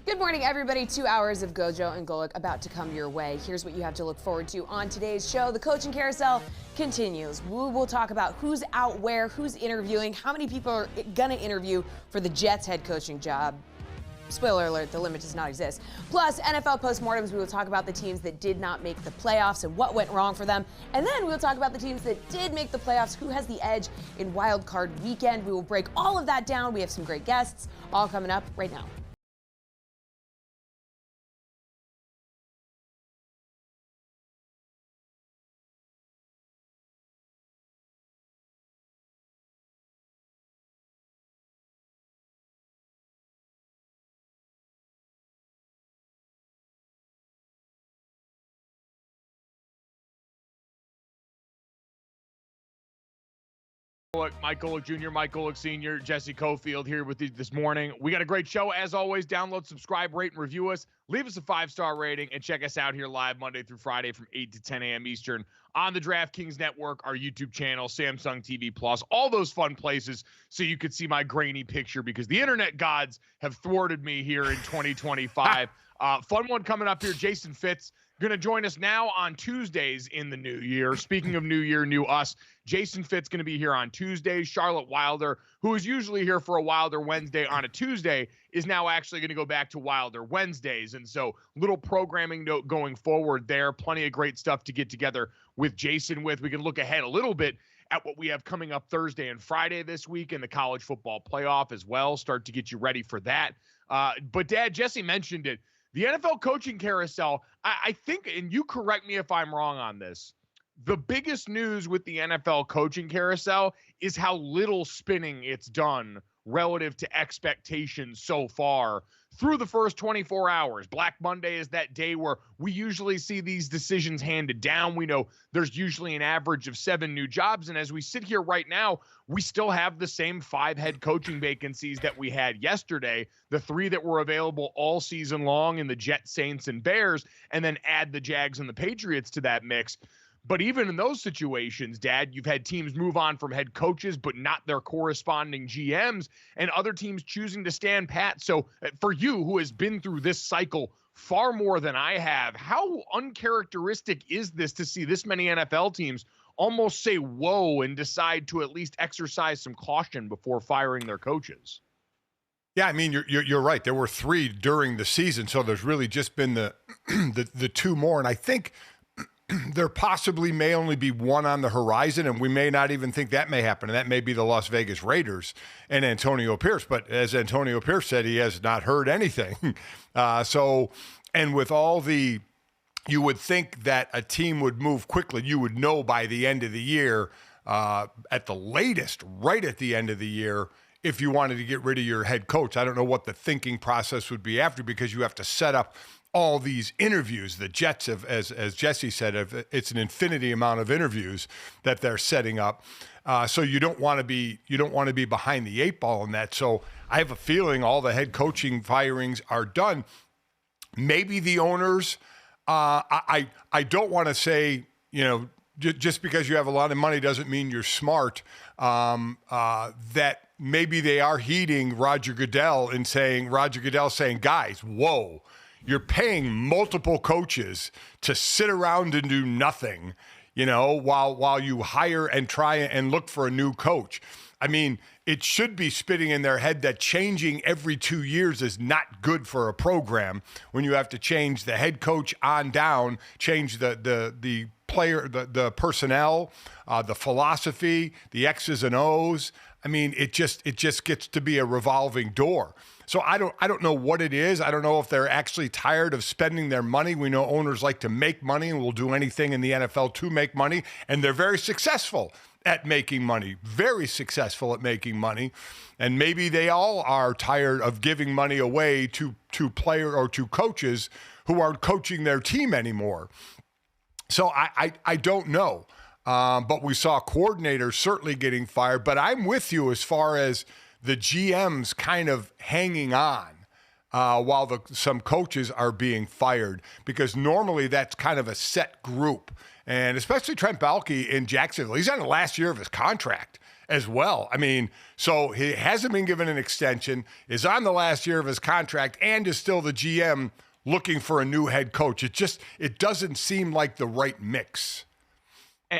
Good morning, everybody. 2 hours of GoJo and Golic about to come your way. Here's what you have to look forward to on today's show. The coaching carousel continues. We will talk about who's out where, who's interviewing, how many people are going to interview for the Jets head coaching job. Spoiler alert, the limit does not exist. Plus, NFL postmortems, we will talk about the teams that did not make the playoffs and what went wrong for them. And then we'll talk about the teams that did make the playoffs, who has the edge in Wild Card Weekend. We will break all of that down. We have some great guests, all coming up right now. Mike Golic Jr., Mike Golic Sr., Jesse Cofield here with you this morning. We got a great show. As always, download, subscribe, rate, and review us. Leave us a 5-star rating, and check us out here live Monday through Friday from 8 to 10 a.m. Eastern on the DraftKings Network, our YouTube channel, Samsung TV Plus, all those fun places so you could see my grainy picture because the internet gods have thwarted me here in 2025. Fun one coming up here. Jason Fitz going to join us now on Tuesdays in the new year. Speaking of new year, new us, Jason Fitz going to be here on Tuesdays. Charlotte Wilder, who is usually here for a Wilder Wednesday on a Tuesday, is now actually going to go back to Wilder Wednesdays. And so little programming note going forward there. Plenty of great stuff to get together with Jason with. We can look ahead a little bit at what we have coming up Thursday and Friday this week in the college football playoff as well. Start to get you ready for that. But Dad, Jesse mentioned it. The NFL coaching carousel, I think, and you correct me if I'm wrong on this, the biggest news with the NFL coaching carousel is how little spinning it's done relative to expectations so far through the first 24 hours. Black Monday is that day where we usually see these decisions handed down. We know there's usually an average of 7 new jobs. And as we sit here right now, we still have the same 5 head coaching vacancies that we had yesterday, the 3 that were available all season long in the Jets, Saints, and Bears, and then add the Jags and the Patriots to that mix. But even in those situations, Dad, you've had teams move on from head coaches, but not their corresponding GMs, and other teams choosing to stand pat. So for you, who has been through this cycle far more than I have, how uncharacteristic is this to see this many NFL teams almost say whoa and decide to at least exercise some caution before firing their coaches? Yeah, I mean, you're right. There were 3 during the season, so there's really just been the 2 more, and I think there possibly may only be 1 on the horizon, and we may not even think that may happen, and that may be the Las Vegas Raiders and Antonio Pierce. But as Antonio Pierce said, he has not heard anything. And with all the, you would think that a team would move quickly. You would know by the end of the year, at the latest, right at the end of the year, if you wanted to get rid of your head coach. I don't know what the thinking process would be after, because you have to set up all these interviews. The Jets have, as Jesse said, it's an infinity amount of interviews that they're setting up. So you don't want to be behind the 8 ball in that. So I have a feeling all the head coaching firings are done. Maybe the owners, I don't want to say, just because you have a lot of money doesn't mean you're smart, that maybe they are heeding Roger Goodell saying, guys, whoa, you're paying multiple coaches to sit around and do nothing, while you hire and try and look for a new coach. I mean, it should be spitting in their head that changing every 2 years is not good for a program when you have to change the head coach on down, change the player, the personnel, the philosophy, the X's and O's. I mean, it just gets to be a revolving door. So I don't know what it is. I don't know if they're actually tired of spending their money. We know owners like to make money and will do anything in the NFL to make money, and they're very successful at making money, very successful at making money. And maybe they all are tired of giving money away to players or to coaches who aren't coaching their team anymore. So I don't know. But we saw coordinators certainly getting fired. But I'm with you as far as the GMs kind of hanging on while some coaches are being fired, because normally that's kind of a set group. And especially Trent Baalke in Jacksonville, he's on the last year of his contract. as well. I mean, so he hasn't been given an extension, is on the last year of his contract, and is still the GM looking for a new head coach. It doesn't seem like the right mix.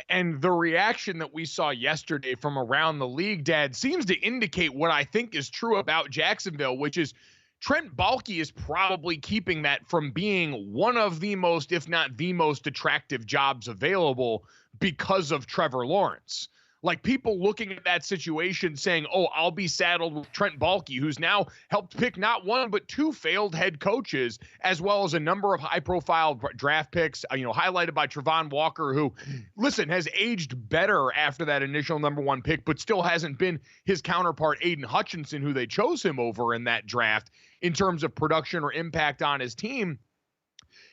And the reaction that we saw yesterday from around the league, Dad, seems to indicate what I think is true about Jacksonville, which is Trent Baalke is probably keeping that from being one of the most, if not the most attractive jobs available because of Trevor Lawrence. Like, people looking at that situation saying, oh, I'll be saddled with Trent Baalke, who's now helped pick not one, but two failed head coaches, as well as a number of high-profile draft picks, highlighted by Travon Walker, who, listen, has aged better after that initial number one pick, but still hasn't been his counterpart, Aiden Hutchinson, who they chose him over in that draft in terms of production or impact on his team.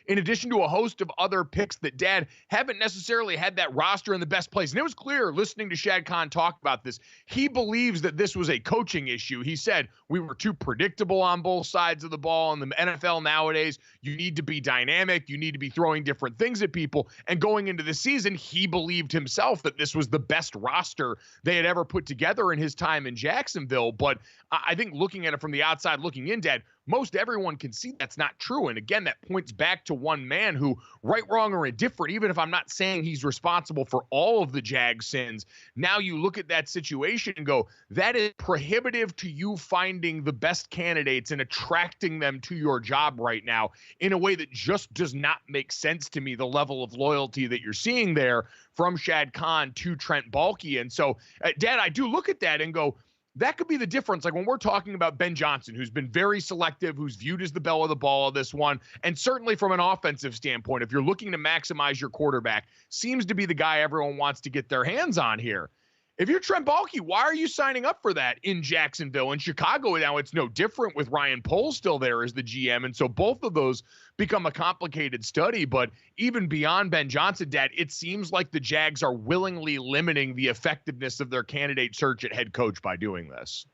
In addition to a host of other picks that, Dad, haven't necessarily had that roster in the best place. And it was clear, listening to Shad Khan talk about this, he believes that this was a coaching issue. He said, we were too predictable on both sides of the ball. In the NFL nowadays, you need to be dynamic. You need to be throwing different things at people. And going into the season, he believed himself that this was the best roster they had ever put together in his time in Jacksonville. But I think looking at it from the outside looking in, Dad, most everyone can see that's not true. And again, that points back to one man who, right, wrong, or indifferent, even if I'm not saying he's responsible for all of the Jags sins, now you look at that situation and go, that is prohibitive to you finding the best candidates and attracting them to your job right now in a way that just does not make sense to me, the level of loyalty that you're seeing there from Shad Khan to Trent Baalke. And so, Dad, I do look at that and go, that could be the difference. Like when we're talking about Ben Johnson, who's been very selective, who's viewed as the belle of the ball of this one, and certainly from an offensive standpoint, if you're looking to maximize your quarterback, seems to be the guy everyone wants to get their hands on here. If you're Trent Baalke, why are you signing up for that in Jacksonville? In Chicago now, it's no different with Ryan Poles still there as the GM, and so both of those become a complicated study. But even beyond Ben Johnson, Dad, it seems like the Jags are willingly limiting the effectiveness of their candidate search at head coach by doing this.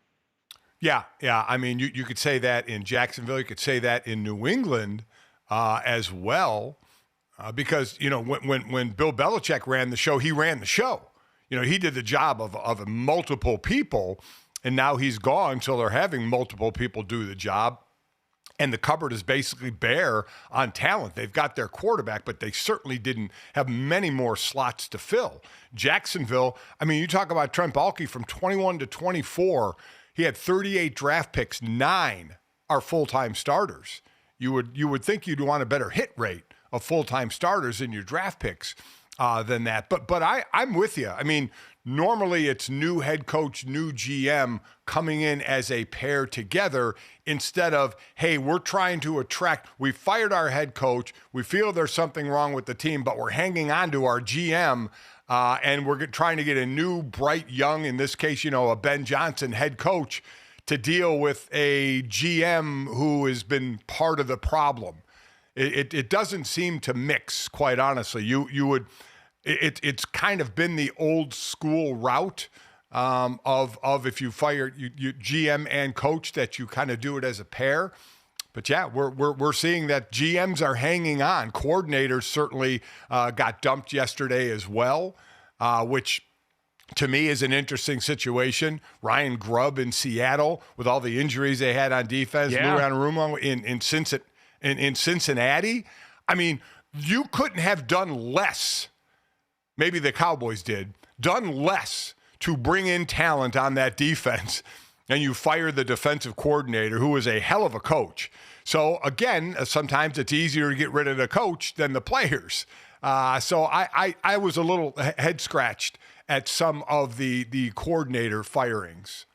Yeah. I mean, you could say that in Jacksonville. You could say that in New England as well, because when Bill Belichick ran the show, he ran the show. He did the job of multiple people, and now he's gone, so they're having multiple people do the job. And the cupboard is basically bare on talent. They've got their quarterback, but they certainly didn't have many more slots to fill. Jacksonville, I mean, you talk about Trent Baalke from 21 to 24. He had 38 draft picks. 9 are full-time starters. You would think you'd want a better hit rate of full-time starters in your draft picks than that. But I'm with you. I mean, normally it's new head coach, new GM coming in as a pair together instead of, hey, we're trying to we fired our head coach. We feel there's something wrong with the team, but we're hanging on to our GM and we're trying to get a new, bright, young, in this case, a Ben Johnson head coach to deal with a GM who has been part of the problem. It doesn't seem to mix, quite honestly. It's kind of been the old school route of if you fire you GM and coach, that you kind of do it as a pair. But yeah, we're seeing that GMs are hanging on. Coordinators certainly got dumped yesterday as well, which to me is an interesting situation. Ryan Grubb in Seattle with all the injuries they had on defense. Yeah. Lou Anarumo in Cincinnati. I mean, you couldn't have done less. Maybe the Cowboys done less to bring in talent on that defense, and you fire the defensive coordinator, who is a hell of a coach. So again, sometimes it's easier to get rid of the coach than the players. So I was a little head scratched at some of the coordinator firings.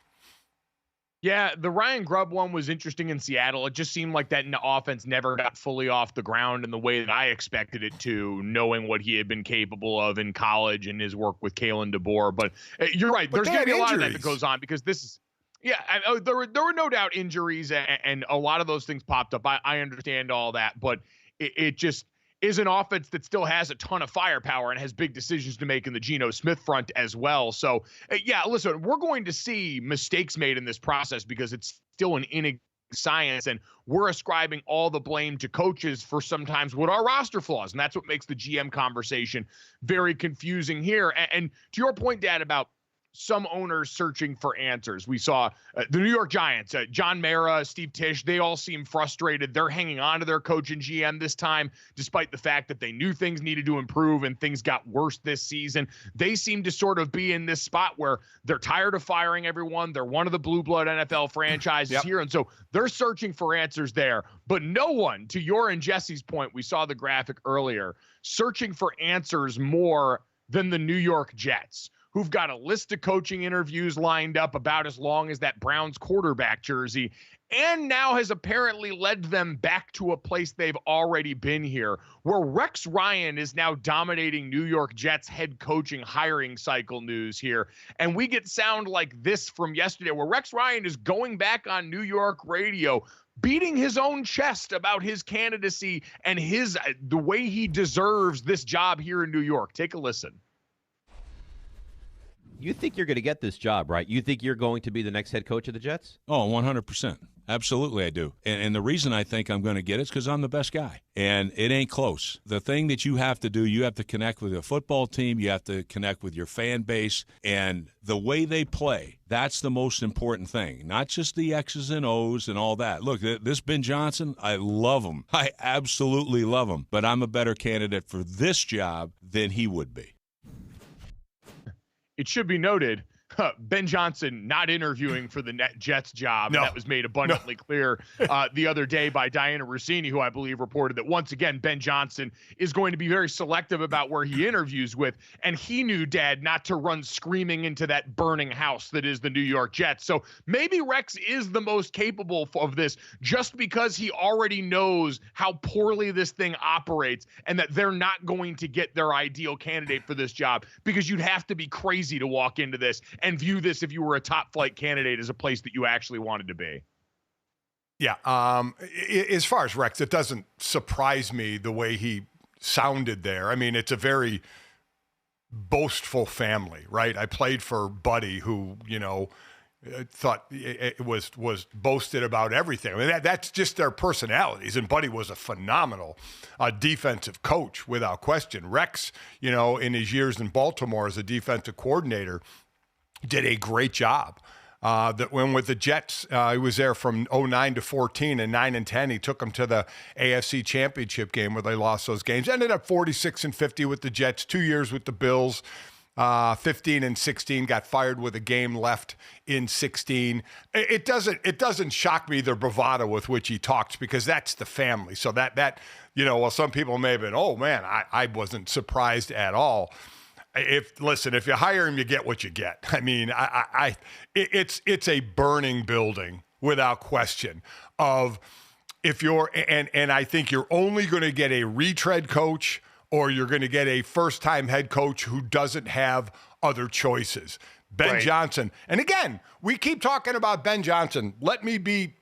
Yeah, the Ryan Grubb one was interesting in Seattle. It just seemed like that offense never got fully off the ground in the way that I expected it to, knowing what he had been capable of in college and his work with Kalen DeBoer. But you're right. There's going to be a lot of that goes on because this is – yeah, there were no doubt injuries and a lot of those things popped up. I understand all that, but it just – is an offense that still has a ton of firepower and has big decisions to make in the Geno Smith front as well. So, yeah, listen, we're going to see mistakes made in this process because it's still an inexact science, and we're ascribing all the blame to coaches for sometimes what are roster flaws, and that's what makes the GM conversation very confusing here. And to your point, Dad, about some owners searching for answers. We saw the New York Giants, John Mara, Steve Tisch, they all seem frustrated. They're hanging on to their coach and GM this time, despite the fact that they knew things needed to improve and things got worse this season. They seem to sort of be in this spot where they're tired of firing everyone. They're one of the blue blood NFL franchises here. And so they're searching for answers there. But no one, to your and Jesse's point, we saw the graphic earlier, searching for answers more than the New York Jets, who've got a list of coaching interviews lined up about as long as that Browns quarterback jersey, and now has apparently led them back to a place they've already been here, where Rex Ryan is now dominating New York Jets head coaching hiring cycle news here. And we get sound like this from yesterday, where Rex Ryan is going back on New York radio, beating his own chest about his candidacy and the way he deserves this job here in New York. Take a listen. You think you're going to get this job, right? You think you're going to be the next head coach of the Jets? Oh, 100%. Absolutely, I do. And the reason I think I'm going to get it is because I'm the best guy. And it ain't close. The thing that you have to do, you have to connect with a football team. You have to connect with your fan base. And the way they play, that's the most important thing. Not just the X's and O's and all that. Look, this Ben Johnson, I love him. I absolutely love him. But I'm a better candidate for this job than he would be. It should be noted, Ben Johnson not interviewing for the Jets job. No. That was made abundantly clear the other day by Diana Rossini, who I believe reported that once again, Ben Johnson is going to be very selective about where he interviews with. And he knew, Dad, not to run screaming into that burning house that is the New York Jets. So maybe Rex is the most capable of this just because he already knows how poorly this thing operates and that they're not going to get their ideal candidate for this job, because you'd have to be crazy to walk into this and view this, if you were a top flight candidate, as a place that you actually wanted to be. Yeah. As far as Rex, it doesn't surprise me the way he sounded there. I mean, it's a very boastful family, right? I played for Buddy, who, thought it was boasted about everything. I mean, that's just their personalities. And Buddy was a phenomenal defensive coach, without question. Rex, in his years in Baltimore as a defensive coordinator, did a great job. That when with the Jets, he was there from 2009 to 14, and 9 and 10. He took them to the AFC Championship game where they lost those games. Ended up 46-50 with the Jets. 2 years with the Bills, 15 and 16. Got fired with a game left in 16. It doesn't shock me the bravado with which he talks, because that's the family. So that well, some people may have been, oh man, I wasn't surprised at all. If you hire him, you get what you get. I mean, it's a burning building without question. And I think you're only going to get a retread coach, or you're going to get a first-time head coach who doesn't have other choices. Ben Johnson, and again, we keep talking about Ben Johnson. Let me be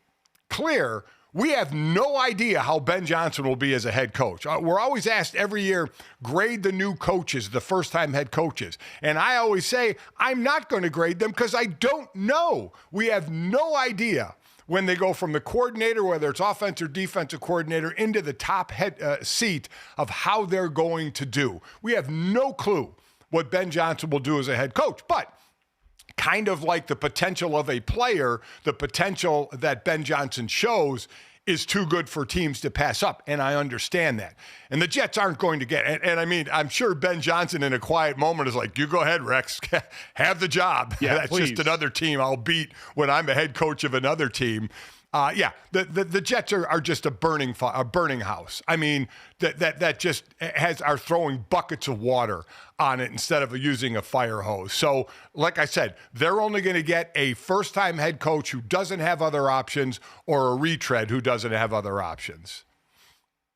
clear. We have no idea how Ben Johnson will be as a head coach. We're always asked every year, grade the new coaches, the first-time head coaches. And I always say, I'm not going to grade them because I don't know. We have no idea when they go from the coordinator, whether it's offensive or defensive coordinator, into the top seat of how they're going to do. We have no clue what Ben Johnson will do as a head coach. But kind of like the potential of a player, the potential that Ben Johnson shows is too good for teams to pass up, and I understand that. And the Jets aren't going to get, and I mean, I'm sure Ben Johnson in a quiet moment is like, you go ahead, Rex, have the job. Yeah, that's please. Just another team I'll beat when I'm a head coach of another team. The Jets are just a burning house. I mean, that just are throwing buckets of water on it instead of using a fire hose. So, like I said, they're only going to get a first-time head coach who doesn't have other options, or a retread who doesn't have other options.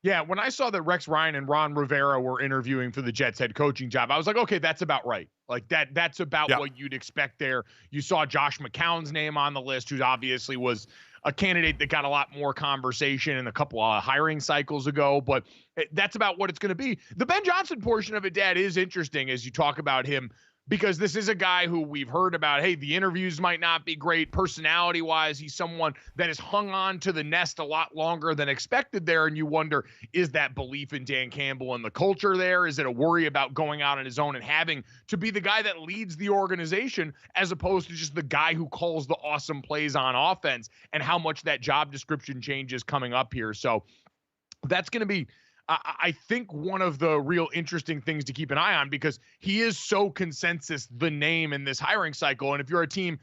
Yeah, when I saw that Rex Ryan and Ron Rivera were interviewing for the Jets head coaching job, I was like, okay, that's about right. Like that's about what you'd expect there. You saw Josh McCown's name on the list, who obviously was a candidate that got a lot more conversation in a couple of hiring cycles ago, but that's about what it's going to be. The Ben Johnson portion of it, Dad, is interesting as you talk about him because this is a guy who we've heard about, hey, the interviews might not be great. Personality-wise, he's someone that has hung on to the nest a lot longer than expected there, and you wonder, is that belief in Dan Campbell and the culture there? Is it a worry about going out on his own and having to be the guy that leads the organization as opposed to just the guy who calls the awesome plays on offense, and how much that job description changes coming up here? So that's going to be, I think, one of the real interesting things to keep an eye on, because he is so consensus the name in this hiring cycle. And if you're a team,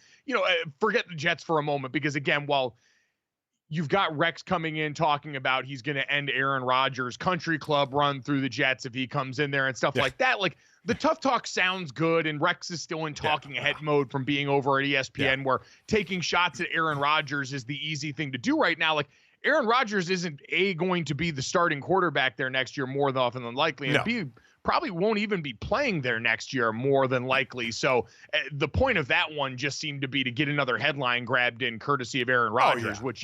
forget the Jets for a moment, because again, while you've got Rex coming in talking about he's going to end Aaron Rodgers' country club run through the Jets if he comes in there and stuff like that. Like, the tough talk sounds good, and Rex is still in talking head mode from being over at ESPN, where taking shots at Aaron Rodgers is the easy thing to do right now. Like, Aaron Rodgers isn't going to be the starting quarterback there next year more often than likely, and B, probably won't even be playing there next year more than likely. So the point of that one just seemed to be to get another headline grabbed in courtesy of Aaron Rodgers, which,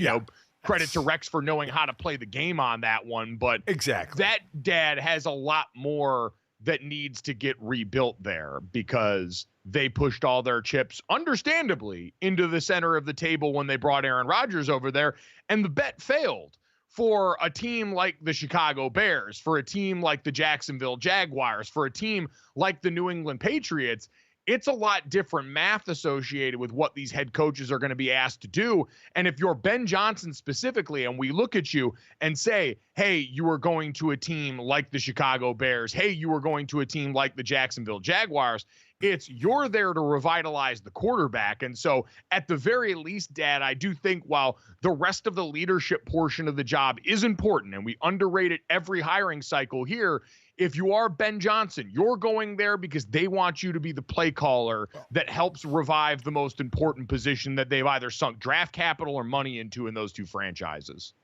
credit to Rex for knowing how to play the game on that one. But that dad has a lot more that needs to get rebuilt there, because they pushed all their chips, understandably, into the center of the table when they brought Aaron Rodgers over there. And the bet failed for a team like the Chicago Bears, for a team like the Jacksonville Jaguars, for a team like the New England Patriots. It's a lot different math associated with what these head coaches are going to be asked to do. And if you're Ben Johnson specifically, and we look at you and say, hey, you are going to a team like the Chicago Bears, hey, you are going to a team like the Jacksonville Jaguars, you're there to revitalize the quarterback. And so at the very least, Dad, I do think while the rest of the leadership portion of the job is important, and we underrate it every hiring cycle here, if you are Ben Johnson, you're going there because they want you to be the play caller that helps revive the most important position that they've either sunk draft capital or money into in those two franchises.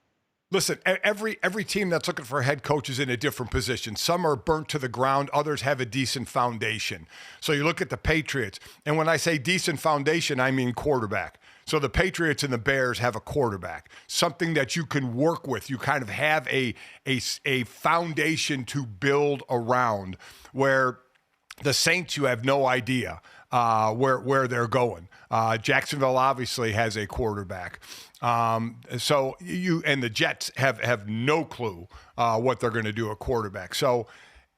Listen, every team that's looking for a head coach is in a different position. Some are burnt to the ground. Others have a decent foundation. So you look at the Patriots, and when I say decent foundation, I mean quarterback. So the Patriots and the Bears have a quarterback, something that you can work with. You kind of have a foundation to build around, where the Saints, you have no idea where they're going. Jacksonville obviously has a quarterback. So you and the Jets have no clue what they're going to do at quarterback. So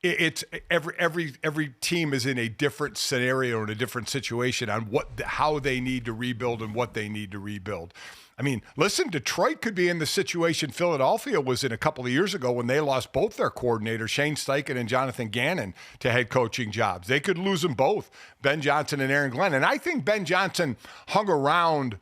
it's every team is in a different scenario and a different situation on how they need to rebuild and what they need to rebuild. I mean, listen, Detroit could be in the situation Philadelphia was in a couple of years ago when they lost both their coordinators, Shane Steichen and Jonathan Gannon, to head coaching jobs. They could lose them both, Ben Johnson and Aaron Glenn. And I think Ben Johnson hung around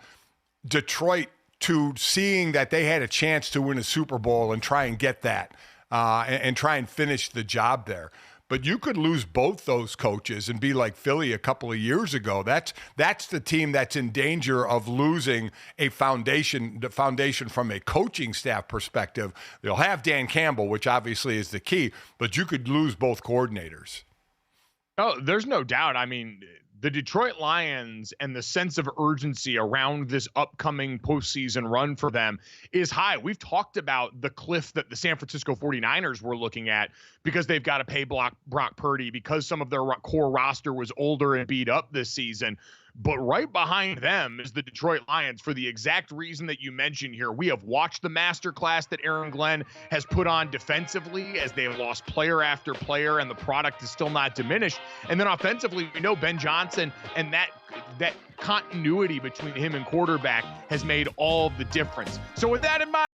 Detroit to seeing that they had a chance to win a Super Bowl and try and get that and try and finish the job there. But you could lose both those coaches and be like Philly a couple of years ago. That's the team that's in danger of losing the foundation from a coaching staff perspective. They'll have Dan Campbell, which obviously is the key, but you could lose both coordinators. Oh, there's no doubt. I mean, the Detroit Lions and the sense of urgency around this upcoming postseason run for them is high. We've talked about the cliff that the San Francisco 49ers were looking at because they've got to pay Brock Purdy, because some of their core roster was older and beat up this season. But right behind them is the Detroit Lions for the exact reason that you mentioned here. We have watched the masterclass that Aaron Glenn has put on defensively as they have lost player after player, and the product is still not diminished. And then offensively, we know Ben Johnson and that continuity between him and quarterback has made all the difference. So with that in mind,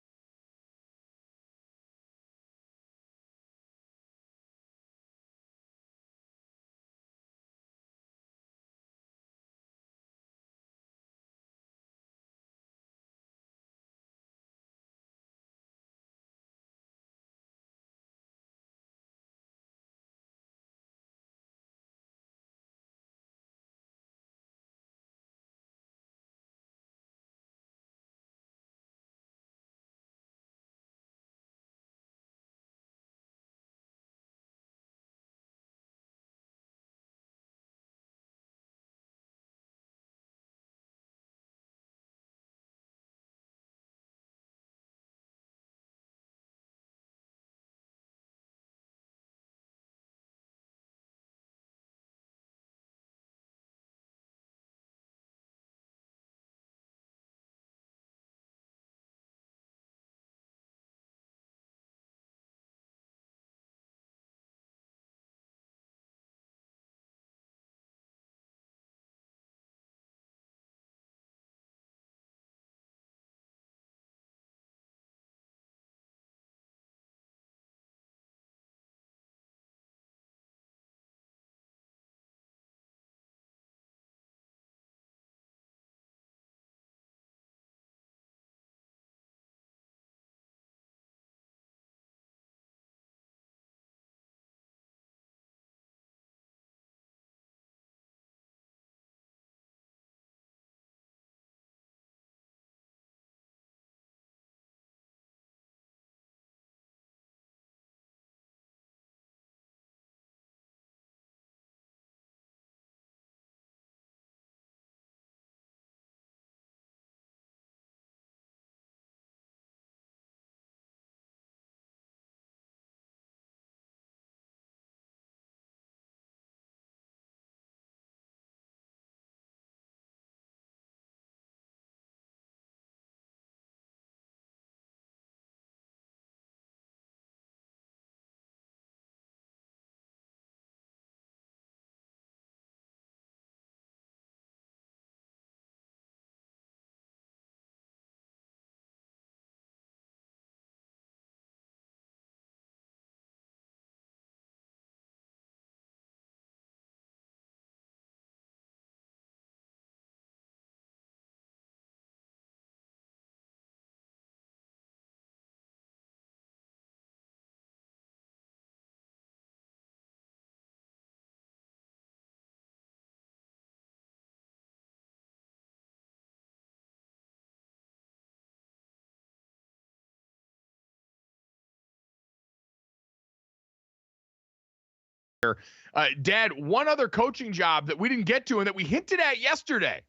Dad, one other coaching job that we didn't get to and that we hinted at yesterday.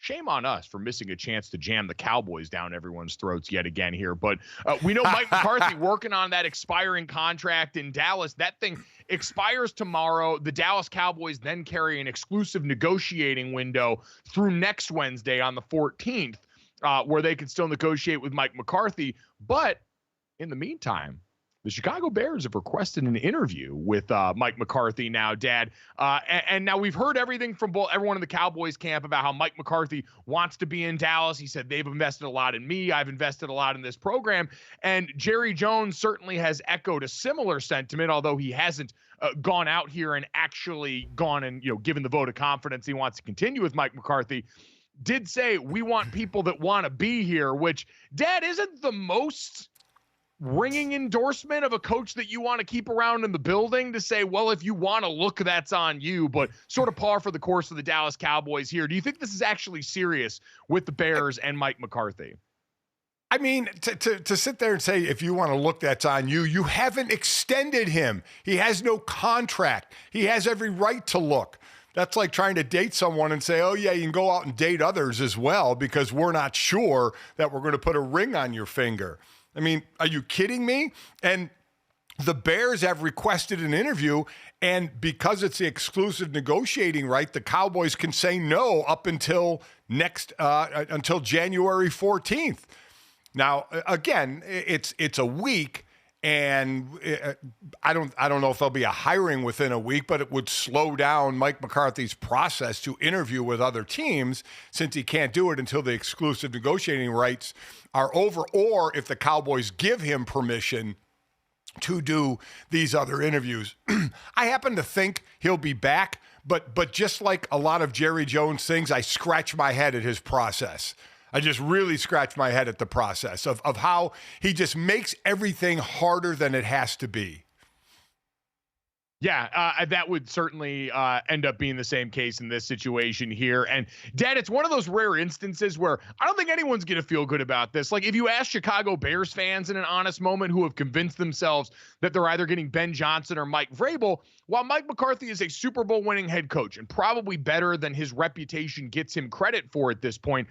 Shame on us for missing a chance to jam the Cowboys down everyone's throats yet again here. But we know Mike McCarthy working on that expiring contract in Dallas. That thing expires tomorrow. The Dallas Cowboys then carry an exclusive negotiating window through next Wednesday on the 14th, where they can still negotiate with Mike McCarthy. But in the meantime, the Chicago Bears have requested an interview with Mike McCarthy now, Dad. And now we've heard everything from everyone in the Cowboys camp about how Mike McCarthy wants to be in Dallas. He said, they've invested a lot in me. I've invested a lot in this program. And Jerry Jones certainly has echoed a similar sentiment, although he hasn't gone out here and actually gone and, given the vote of confidence he wants to continue with Mike McCarthy. Did say, we want people that want to be here, which, Dad, isn't the most ringing endorsement of a coach that you want to keep around in the building to say, well, if you want to look, that's on you, but sort of par for the course of the Dallas Cowboys here. Do you think this is actually serious with the Bears and Mike McCarthy? I mean, to sit there and say, if you want to look, that's on you. You haven't extended him. He has no contract. He has every right to look. That's like trying to date someone and say, oh, yeah, you can go out and date others as well because we're not sure that we're going to put a ring on your finger. I mean, are you kidding me? And the Bears have requested an interview, and because it's the exclusive negotiating right, the Cowboys can say no up until until January 14th. Now, again, it's a week, and I don't know if there'll be a hiring within a week, but it would slow down Mike McCarthy's process to interview with other teams since he can't do it until the exclusive negotiating rights are over, or if the Cowboys give him permission to do these other interviews. I happen to think he'll be back, but just like a lot of Jerry Jones things, I scratch my head at his process. I just really scratch my head at the process of how he just makes everything harder than it has to be. Yeah, that would certainly end up being the same case in this situation here. And, Dad, it's one of those rare instances where I don't think anyone's going to feel good about this. Like, if you ask Chicago Bears fans in an honest moment who have convinced themselves that they're either getting Ben Johnson or Mike Vrabel, while Mike McCarthy is a Super Bowl winning head coach and probably better than his reputation gets him credit for at this point,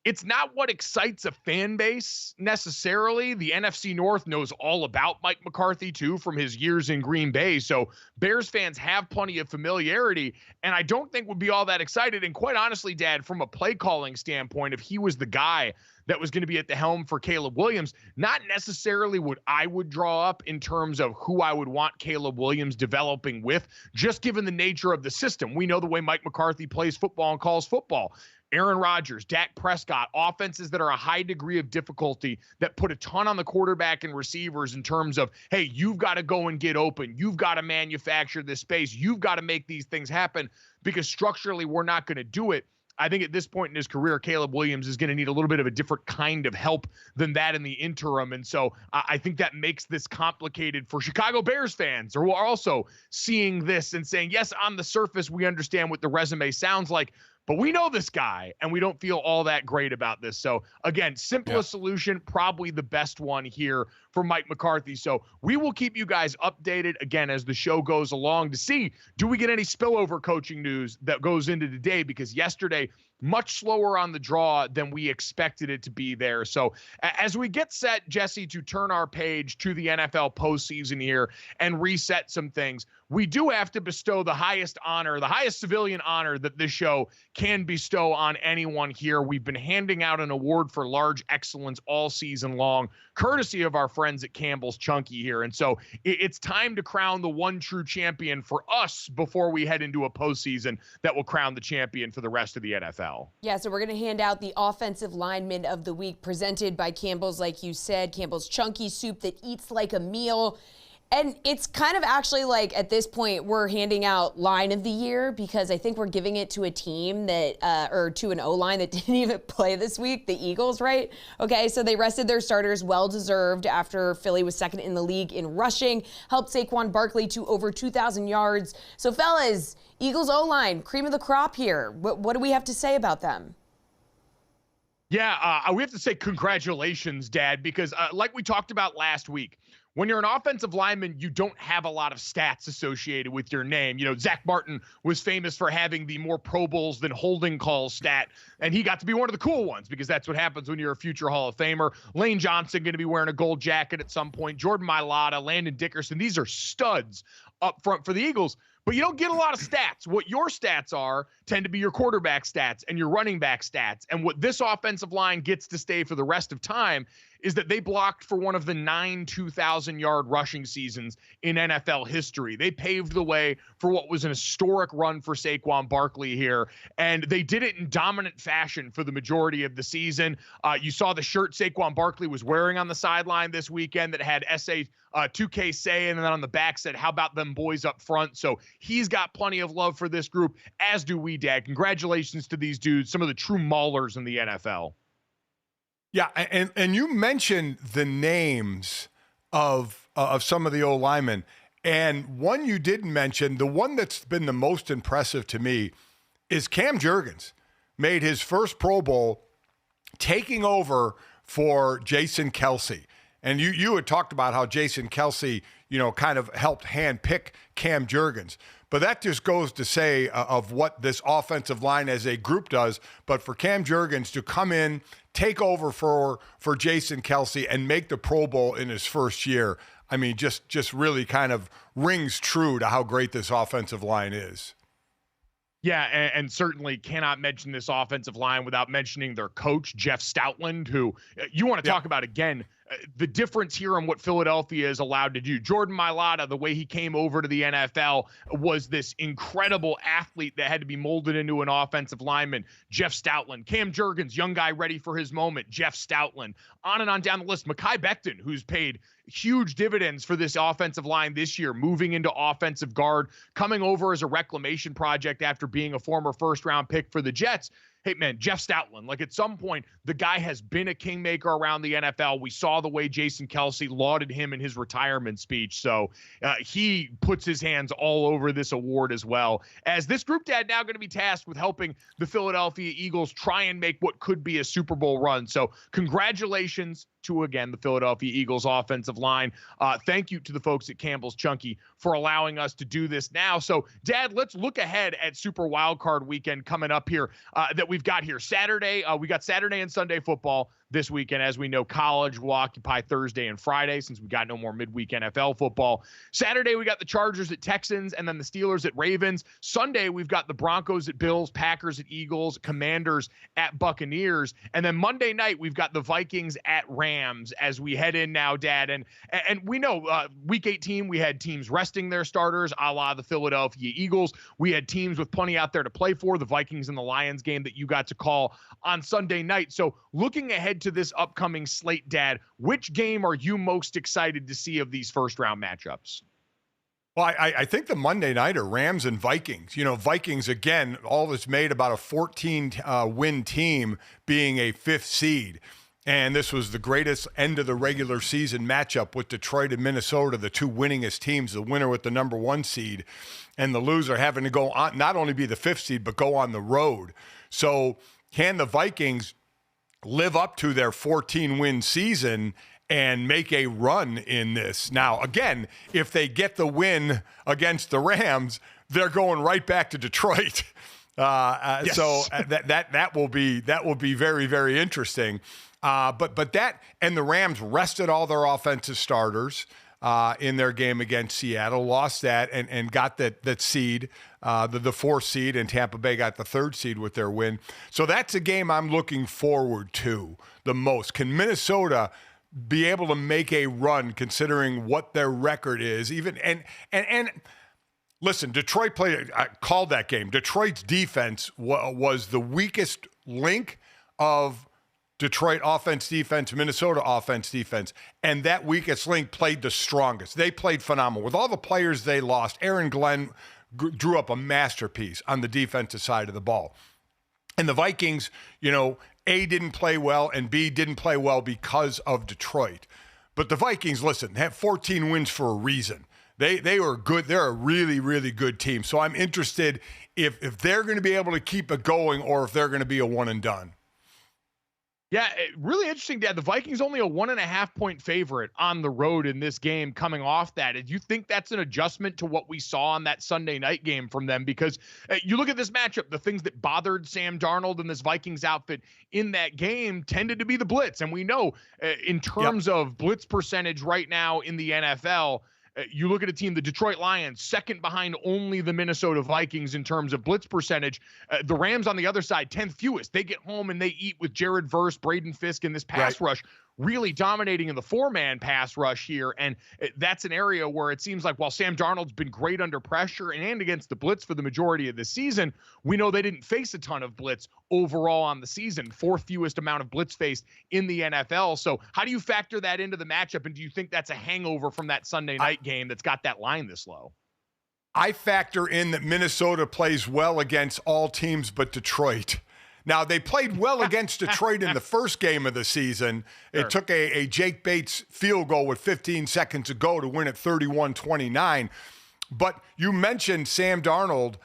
it's not what excites a fan base necessarily. The NFC North knows all about Mike McCarthy, too, from his years in Green Bay. So Bears fans have plenty of familiarity, and I don't think would be all that excited. And quite honestly, Dad, from a play calling standpoint, if he was the guy that was going to be at the helm for Caleb Williams, not necessarily what I would draw up in terms of who I would want Caleb Williams developing with, just given the nature of the system. We know the way Mike McCarthy plays football and calls football. Aaron Rodgers, Dak Prescott, offenses that are a high degree of difficulty that put a ton on the quarterback and receivers in terms of, hey, you've got to go and get open. You've got to manufacture this space. You've got to make these things happen because structurally we're not going to do it. I think at this point in his career, Caleb Williams is going to need a little bit of a different kind of help than that in the interim. And so I think that makes this complicated for Chicago Bears fans who are also seeing this and saying, yes, on the surface, we understand what the resume sounds like, but we know this guy, and we don't feel all that great about this. So, again, simplest solution, probably the best one here for Mike McCarthy. So we will keep you guys updated, again, as the show goes along to see, do we get any spillover coaching news that goes into today? Because yesterday, much slower on the draw than we expected it to be there. So as we get set, Jesse, to turn our page to the NFL postseason here and reset some things, we do have to bestow the highest honor, the highest civilian honor that this show can bestow on anyone here. We've been handing out an award for large excellence all season long, courtesy of our friends at Campbell's Chunky here. And so it's time to crown the one true champion for us before we head into a postseason that will crown the champion for the rest of the NFL. Yeah, so we're going to hand out the Offensive Lineman of the Week presented by Campbell's, like you said, Campbell's Chunky Soup that eats like a meal. And it's kind of actually like at this point we're handing out line of the year because I think we're giving it to a team that, or to an O-line that didn't even play this week, the Eagles, right? Okay, so they rested their starters, well-deserved after Philly was second in the league in rushing, helped Saquon Barkley to over 2,000 yards. So fellas, Eagles O-line, cream of the crop here. What do we have to say about them? Yeah, we have to say congratulations, Dad, because like we talked about last week, when you're an offensive lineman, you don't have a lot of stats associated with your name. You know, Zach Martin was famous for having the more Pro Bowls than holding calls stat, and he got to be one of the cool ones because that's what happens when you're a future Hall of Famer. Lane Johnson going to be wearing a gold jacket at some point. Jordan Mailata, Landon Dickerson, these are studs up front for the Eagles. But you don't get a lot of stats. What your stats are tend to be your quarterback stats and your running back stats. And what this offensive line gets to stay for the rest of time is that they blocked for one of the 9 2,000-yard rushing seasons in NFL history. They paved the way for what was an historic run for Saquon Barkley here, and they did it in dominant fashion for the majority of the season. You saw the shirt Saquon Barkley was wearing on the sideline this weekend that had SA2K say, and then on the back said, "How about them boys up front?" So he's got plenty of love for this group, as do we, Dad. Congratulations to these dudes, some of the true maulers in the NFL. Yeah, and you mentioned the names of some of the old linemen, and one you didn't mention, the one that's been the most impressive to me, is Cam Jurgens. Made his first Pro Bowl, taking over for Jason Kelce. And you had talked about how Jason Kelce, kind of helped handpick Cam Jurgens. But that just goes to say of what this offensive line as a group does. But for Cam Jurgens to come in, take over for Jason Kelce, and make the Pro Bowl in his first year, I mean, just really kind of rings true to how great this offensive line is. Yeah, and certainly cannot mention this offensive line without mentioning their coach, Jeff Stoutland, who you want to talk about again, the difference here on what Philadelphia is allowed to do. Jordan Mailata, the way he came over to the NFL, was this incredible athlete that had to be molded into an offensive lineman. Jeff Stoutland. Cam Jurgens, young guy ready for his moment. Jeff Stoutland. On and on down the list. Mekhi Becton, who's paid huge dividends for this offensive line this year, moving into offensive guard, coming over as a reclamation project after being a former first-round pick for the Jets. Hey, man, Jeff Stoutland, like at some point, the guy has been a kingmaker around the NFL. We saw the way Jason Kelce lauded him in his retirement speech. So he puts his hands all over this award as well. As this group, Dad, now going to be tasked with helping the Philadelphia Eagles try and make what could be a Super Bowl run. So congratulations to, again, the Philadelphia Eagles offensive line. Thank you to the folks at Campbell's Chunky for allowing us to do this now. So, Dad, let's look ahead at Super Wildcard Weekend coming up here that we've got here. Saturday, we got Saturday and Sunday football this weekend. As we know, college will occupy Thursday and Friday since we got no more midweek NFL football. Saturday, we got the Chargers at Texans and then the Steelers at Ravens. Sunday, we've got the Broncos at Bills, Packers at Eagles, Commanders at Buccaneers. And then Monday night, we've got the Vikings at Rams as we head in now, Dad. And we know week 18, we had teams resting their starters, a la the Philadelphia Eagles. We had teams with plenty out there to play for, the Vikings and the Lions game that you got to call on Sunday night. So looking ahead to this upcoming slate, Dad, which game are you most excited to see of these first round matchups? Well, I think the Monday nighter, Rams and Vikings. Vikings, again, all that's made about a 14-win team being a fifth seed. And this was the greatest end of the regular season matchup with Detroit and Minnesota, the two winningest teams, the winner with the number 1 seed, and the loser having to go on, not only be the fifth seed, but go on the road. So can the Vikings live up to their 14-win season and make a run in this? Now, again, if they get the win against the Rams, they're going right back to Detroit. Yes. So that will be very, very interesting. But that, and the Rams rested all their offensive starters in their game against Seattle, lost that and got that seed, the 4th seed, and Tampa Bay got the 3rd seed with their win. So that's a game I'm looking forward to the most. Can Minnesota be able to make a run considering what their record is? Even and listen, Detroit called that game. Detroit's defense was the weakest link of Detroit offense, defense, Minnesota offense, defense, and that weakest link played the strongest. They played phenomenal. With all the players they lost, Aaron Glenn drew up a masterpiece on the defensive side of the ball. And the Vikings, A, didn't play well, and B, didn't play well because of Detroit. But the Vikings, listen, have 14 wins for a reason. They were good. They're a really, really good team. So I'm interested if they're going to be able to keep it going or if they're going to be a one and done. Yeah, really interesting, Dad. The Vikings only a 1.5-point favorite on the road in this game coming off that. Do you think that's an adjustment to what we saw on that Sunday night game from them? Because you look at this matchup, the things that bothered Sam Darnold and this Vikings outfit in that game tended to be the blitz. And we know in terms of blitz percentage right now in the NFL, you look at a team, the Detroit Lions, second behind only the Minnesota Vikings in terms of blitz percentage. The Rams on the other side, 10th fewest. They get home and they eat with Jared Verse, Braden Fisk in this pass rush, really dominating in the four-man pass rush here. And that's an area where it seems like while Sam Darnold's been great under pressure and against the blitz for the majority of the season, we know they didn't face a ton of blitz overall on the season, fourth fewest amount of blitz faced in the NFL. So how do you factor that into the matchup? And do you think that's a hangover from that Sunday night game that's got that line this low? I factor in that Minnesota plays well against all teams but Detroit. Now, they played well against Detroit in the first game of the season. Sure. It took a Jake Bates field goal with 15 seconds to go to win at 31-29. But you mentioned Sam Darnold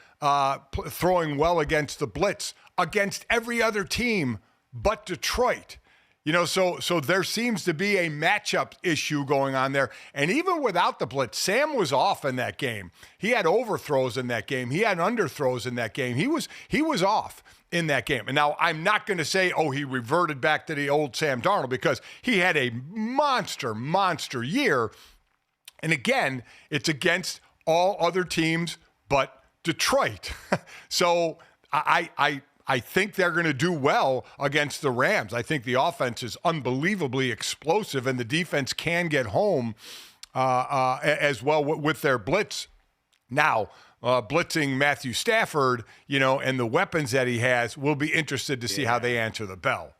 throwing well against the blitz against every other team but Detroit. You know, so there seems to be a matchup issue going on there. And even without the blitz, Sam was off in that game. He had overthrows in that game. He had underthrows in that game. He was off in that game. And now I'm not going to say, oh, he reverted back to the old Sam Darnold, because he had a monster year. And again, it's against all other teams but Detroit. So I think they're going to do well against the Rams. I think the offense is unbelievably explosive, and the defense can get home as well with their blitz. Now, blitzing Matthew Stafford, and the weapons that he has, we'll be interested to see how they answer the bell.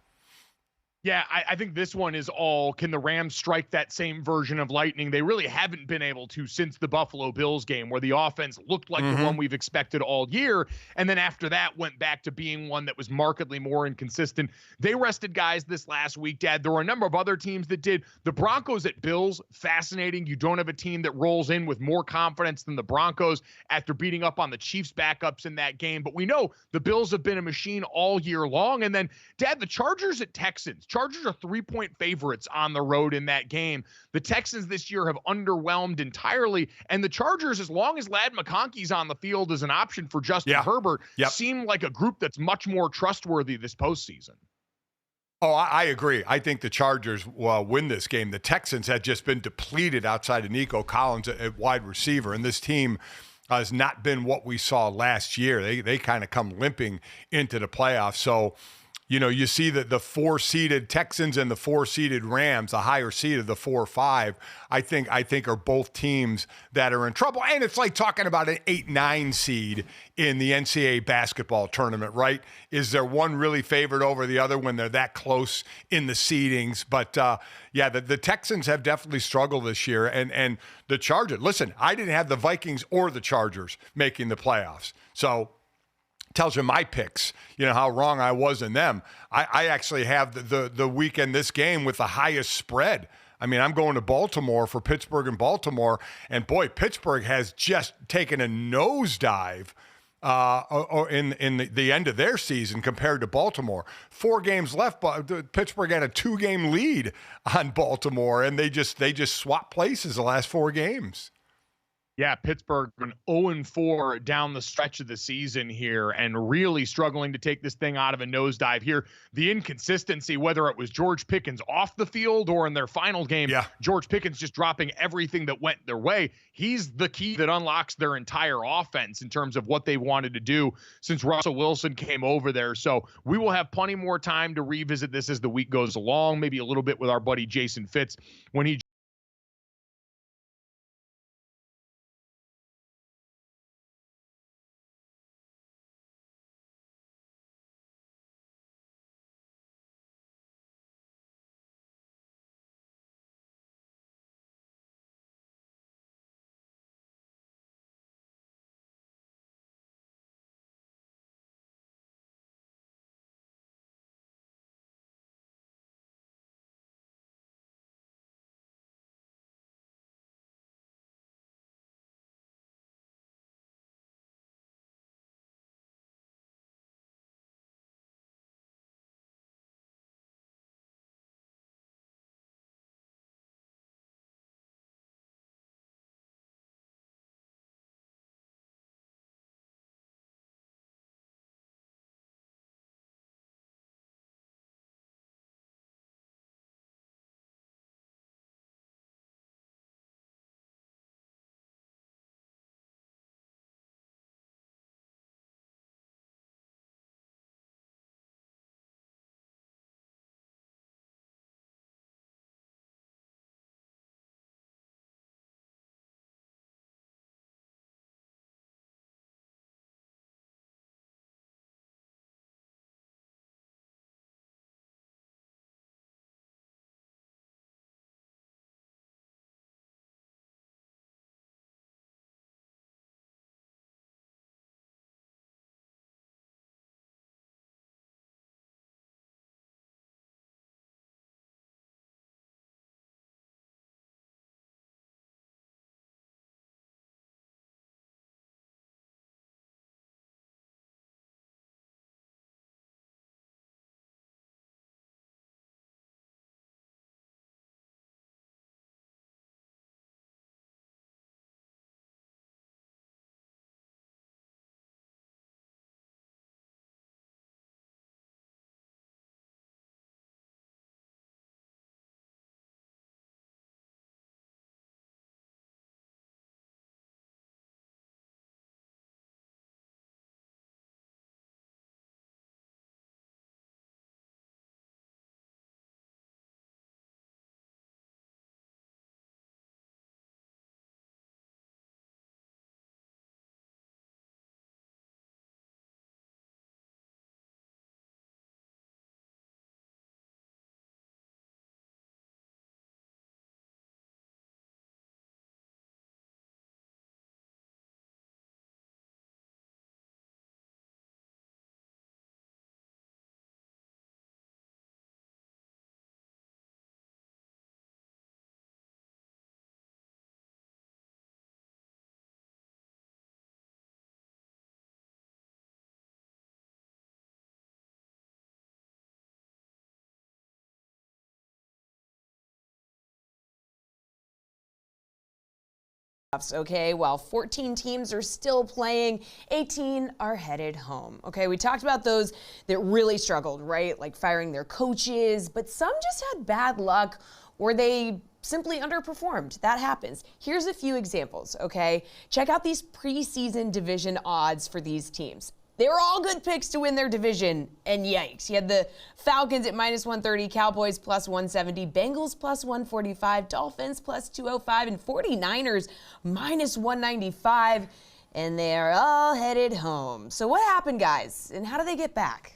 Yeah, I think this one is all, can the Rams strike that same version of lightning? They really haven't been able to since the Buffalo Bills game, where the offense looked like the one we've expected all year. And then after that went back to being one that was markedly more inconsistent. They rested guys this last week, Dad. There were a number of other teams that did. The Broncos at Bills, fascinating. You don't have a team that rolls in with more confidence than the Broncos after beating up on the Chiefs backups in that game. But we know the Bills have been a machine all year long. And then, Dad, the Chargers at Texans. Chargers are 3-point favorites on the road in that game. The Texans this year have underwhelmed entirely, and the Chargers, as long as Ladd McConkey's on the field as an option for Justin Herbert, seem like a group that's much more trustworthy this postseason. Oh, I agree. I think the Chargers will win this game. The Texans had just been depleted outside of Nico Collins at wide receiver, and this team has not been what we saw last year. They kind of come limping into the playoffs. So, you see that the 4-seeded Texans and the 4-seeded Rams, the higher seed of the 4-5, I think are both teams that are in trouble. And it's like talking about an 8-9 seed in the NCAA basketball tournament, right? Is there one really favored over the other when they're that close in the seedings? But the Texans have definitely struggled this year. And the Chargers, listen, I didn't have the Vikings or the Chargers making the playoffs. So tells you my picks, how wrong I was in them. I actually have the weekend, this game with the highest spread. I mean, I'm going to Baltimore for Pittsburgh and Baltimore, and boy, Pittsburgh has just taken a nosedive in the end of their season compared to Baltimore. 4 games left, but Pittsburgh had a 2-game lead on Baltimore, and they just swapped places the last 4 games. Yeah, Pittsburgh an 0-4 down the stretch of the season here and really struggling to take this thing out of a nosedive here. The inconsistency, whether it was George Pickens off the field or in their final game, George Pickens just dropping everything that went their way. He's the key that unlocks their entire offense in terms of what they wanted to do since Russell Wilson came over there. So we will have plenty more time to revisit this as the week goes along, maybe a little bit with our buddy Jason Fitz when he Okay, while 14 teams are still playing, 18 are headed home. Okay, we talked about those that really struggled, right? Like firing their coaches, but some just had bad luck or they simply underperformed. That happens. Here's a few examples, okay? Check out these preseason division odds for these teams. They were all good picks to win their division, and yikes. You had the Falcons at -130, Cowboys +170, Bengals +145, Dolphins +205, and 49ers -195, and they are all headed home. So what happened, guys, and how do they get back?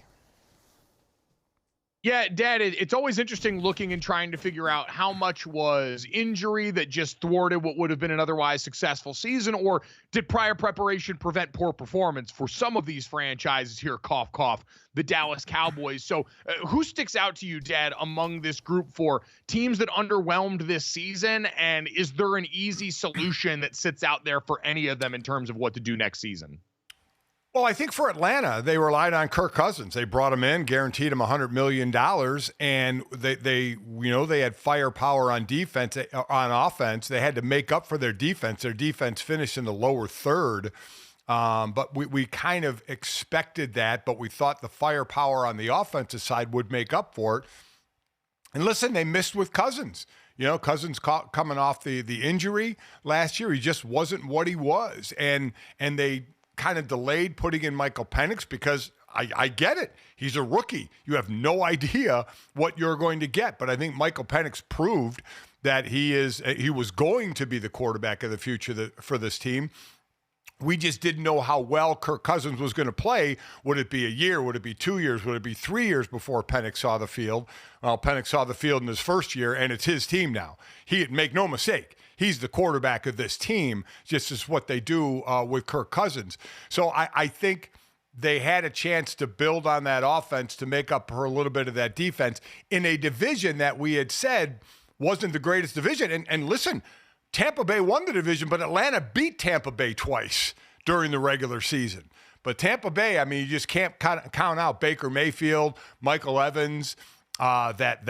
Yeah, Dad, it's always interesting looking and trying to figure out how much was injury that just thwarted what would have been an otherwise successful season, or did prior preparation prevent poor performance for some of these franchises here, cough, cough, the Dallas Cowboys. So who sticks out to you, Dad, among this group for teams that underwhelmed this season, and is there an easy solution that sits out there for any of them in terms of what to do next season? Well, I think for Atlanta, they relied on Kirk Cousins. They brought him in, guaranteed him $100 million, and they had firepower on defense, on offense. They had to make up for their defense. Their defense finished in the lower third, but we kind of expected that, but we thought the firepower on the offensive side would make up for it. And listen, they missed with Cousins. Cousins coming off the injury last year. He just wasn't what he was, and they kind of delayed putting in Michael Penix because I get it. He's a rookie. You have no idea what you're going to get. But I think Michael Penix proved that he was going to be the quarterback of the future for this team. We just didn't know how well Kirk Cousins was going to play. Would it be a year? Would it be 2 years? Would it be 3 years before Penix saw the field? Well, Penix saw the field in his first year, and it's his team now. Make no mistake. He's the quarterback of this team, just as what they do with Kirk Cousins. So I think they had a chance to build on that offense to make up for a little bit of that defense in a division that we had said wasn't the greatest division. And listen, Tampa Bay won the division, but Atlanta beat Tampa Bay twice during the regular season. But Tampa Bay, I mean, you just can't count out Baker Mayfield, Michael Evans. That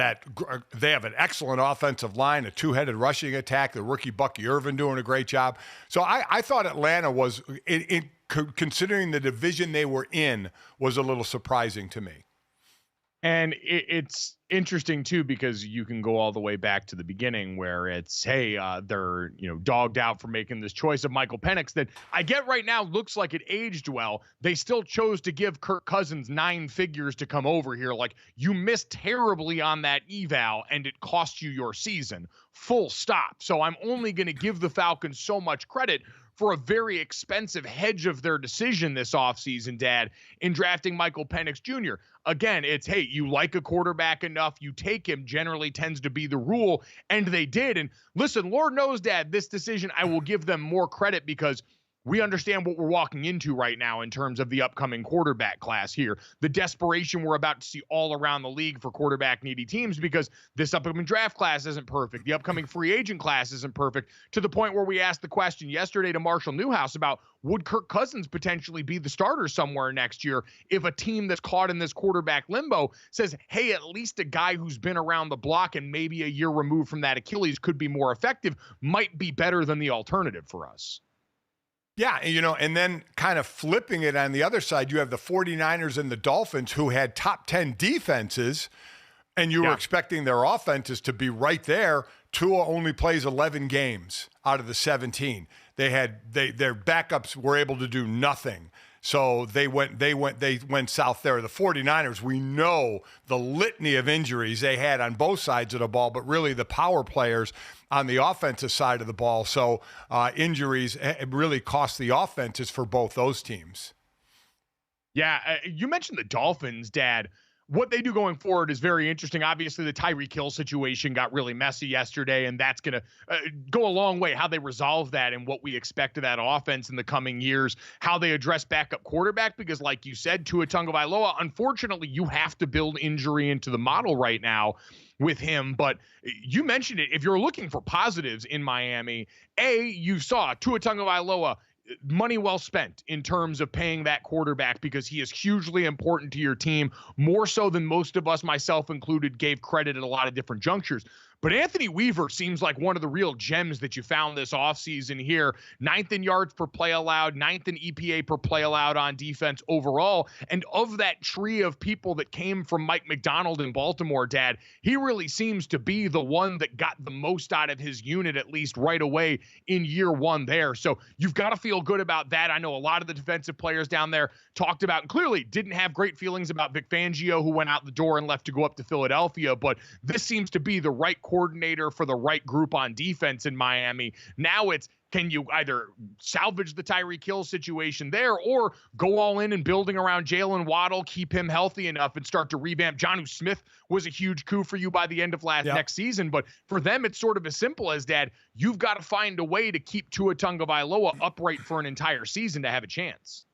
they have an excellent offensive line, a two-headed rushing attack. The rookie Bucky Irvin doing a great job. So I thought Atlanta was, considering the division they were in, was a little surprising to me. And it's interesting too, because you can go all the way back to the beginning where it's, hey, they're, dogged out for making this choice of Michael Penix that I get right now looks like it aged well. They still chose to give Kirk Cousins 9 figures to come over here. Like, you missed terribly on that eval and it cost you your season, full stop. So I'm only going to give the Falcons so much credit for a very expensive hedge of their decision this offseason, Dad, in drafting Michael Penix Jr. Again, it's, hey, you like a quarterback enough, you take him, generally tends to be the rule, and they did. And listen, Lord knows, Dad, this decision, I will give them more credit because we understand what we're walking into right now in terms of the upcoming quarterback class here. The desperation we're about to see all around the league for quarterback-needy teams because this upcoming draft class isn't perfect. The upcoming free agent class isn't perfect, to the point where we asked the question yesterday to Marshall Newhouse about would Kirk Cousins potentially be the starter somewhere next year if a team that's caught in this quarterback limbo says, hey, at least a guy who's been around the block and maybe a year removed from that Achilles could be more effective, might be better than the alternative for us. Yeah, and then kind of flipping it on the other side, you have the 49ers and the Dolphins who had top 10 defenses, and you were expecting their offenses to be right there. Tua only plays 11 games out of the 17. Their backups were able to do nothing. So they went south there. The 49ers, we know the litany of injuries they had on both sides of the ball, but really the power players on the offensive side of the ball. So injuries really cost the offenses for both those teams. Yeah, you mentioned the Dolphins, Dad. What they do going forward is very interesting. Obviously, the Tyreek Hill situation got really messy yesterday, and that's going to go a long way, how they resolve that and what we expect of that offense in the coming years, how they address backup quarterback, because like you said, Tua Tagovailoa, unfortunately, you have to build injury into the model right now with him. But you mentioned it. If you're looking for positives in Miami, you saw Tua Tagovailoa, money well spent in terms of paying that quarterback because he is hugely important to your team, more so than most of us, myself included, gave credit at a lot of different junctures. But Anthony Weaver seems like one of the real gems that you found this offseason here. 9th in yards per play allowed, 9th in EPA per play allowed on defense overall. And of that tree of people that came from Mike McDonald in Baltimore, Dad, he really seems to be the one that got the most out of his unit, at least right away in year one there. So you've got to feel good about that. I know a lot of the defensive players down there talked about and clearly didn't have great feelings about Vic Fangio, who went out the door and left to go up to Philadelphia. But this seems to be the right coordinator for the right group on defense in Miami. Now it's, can you either salvage the Tyreek Hill situation there or go all in and building around Jalen Waddle, keep him healthy enough and start to revamp? Jonnu Smith was a huge coup for you by the end of next season. But for them, it's sort of as simple as, Dad, you've got to find a way to keep Tua Tagovailoa upright for an entire season to have a chance.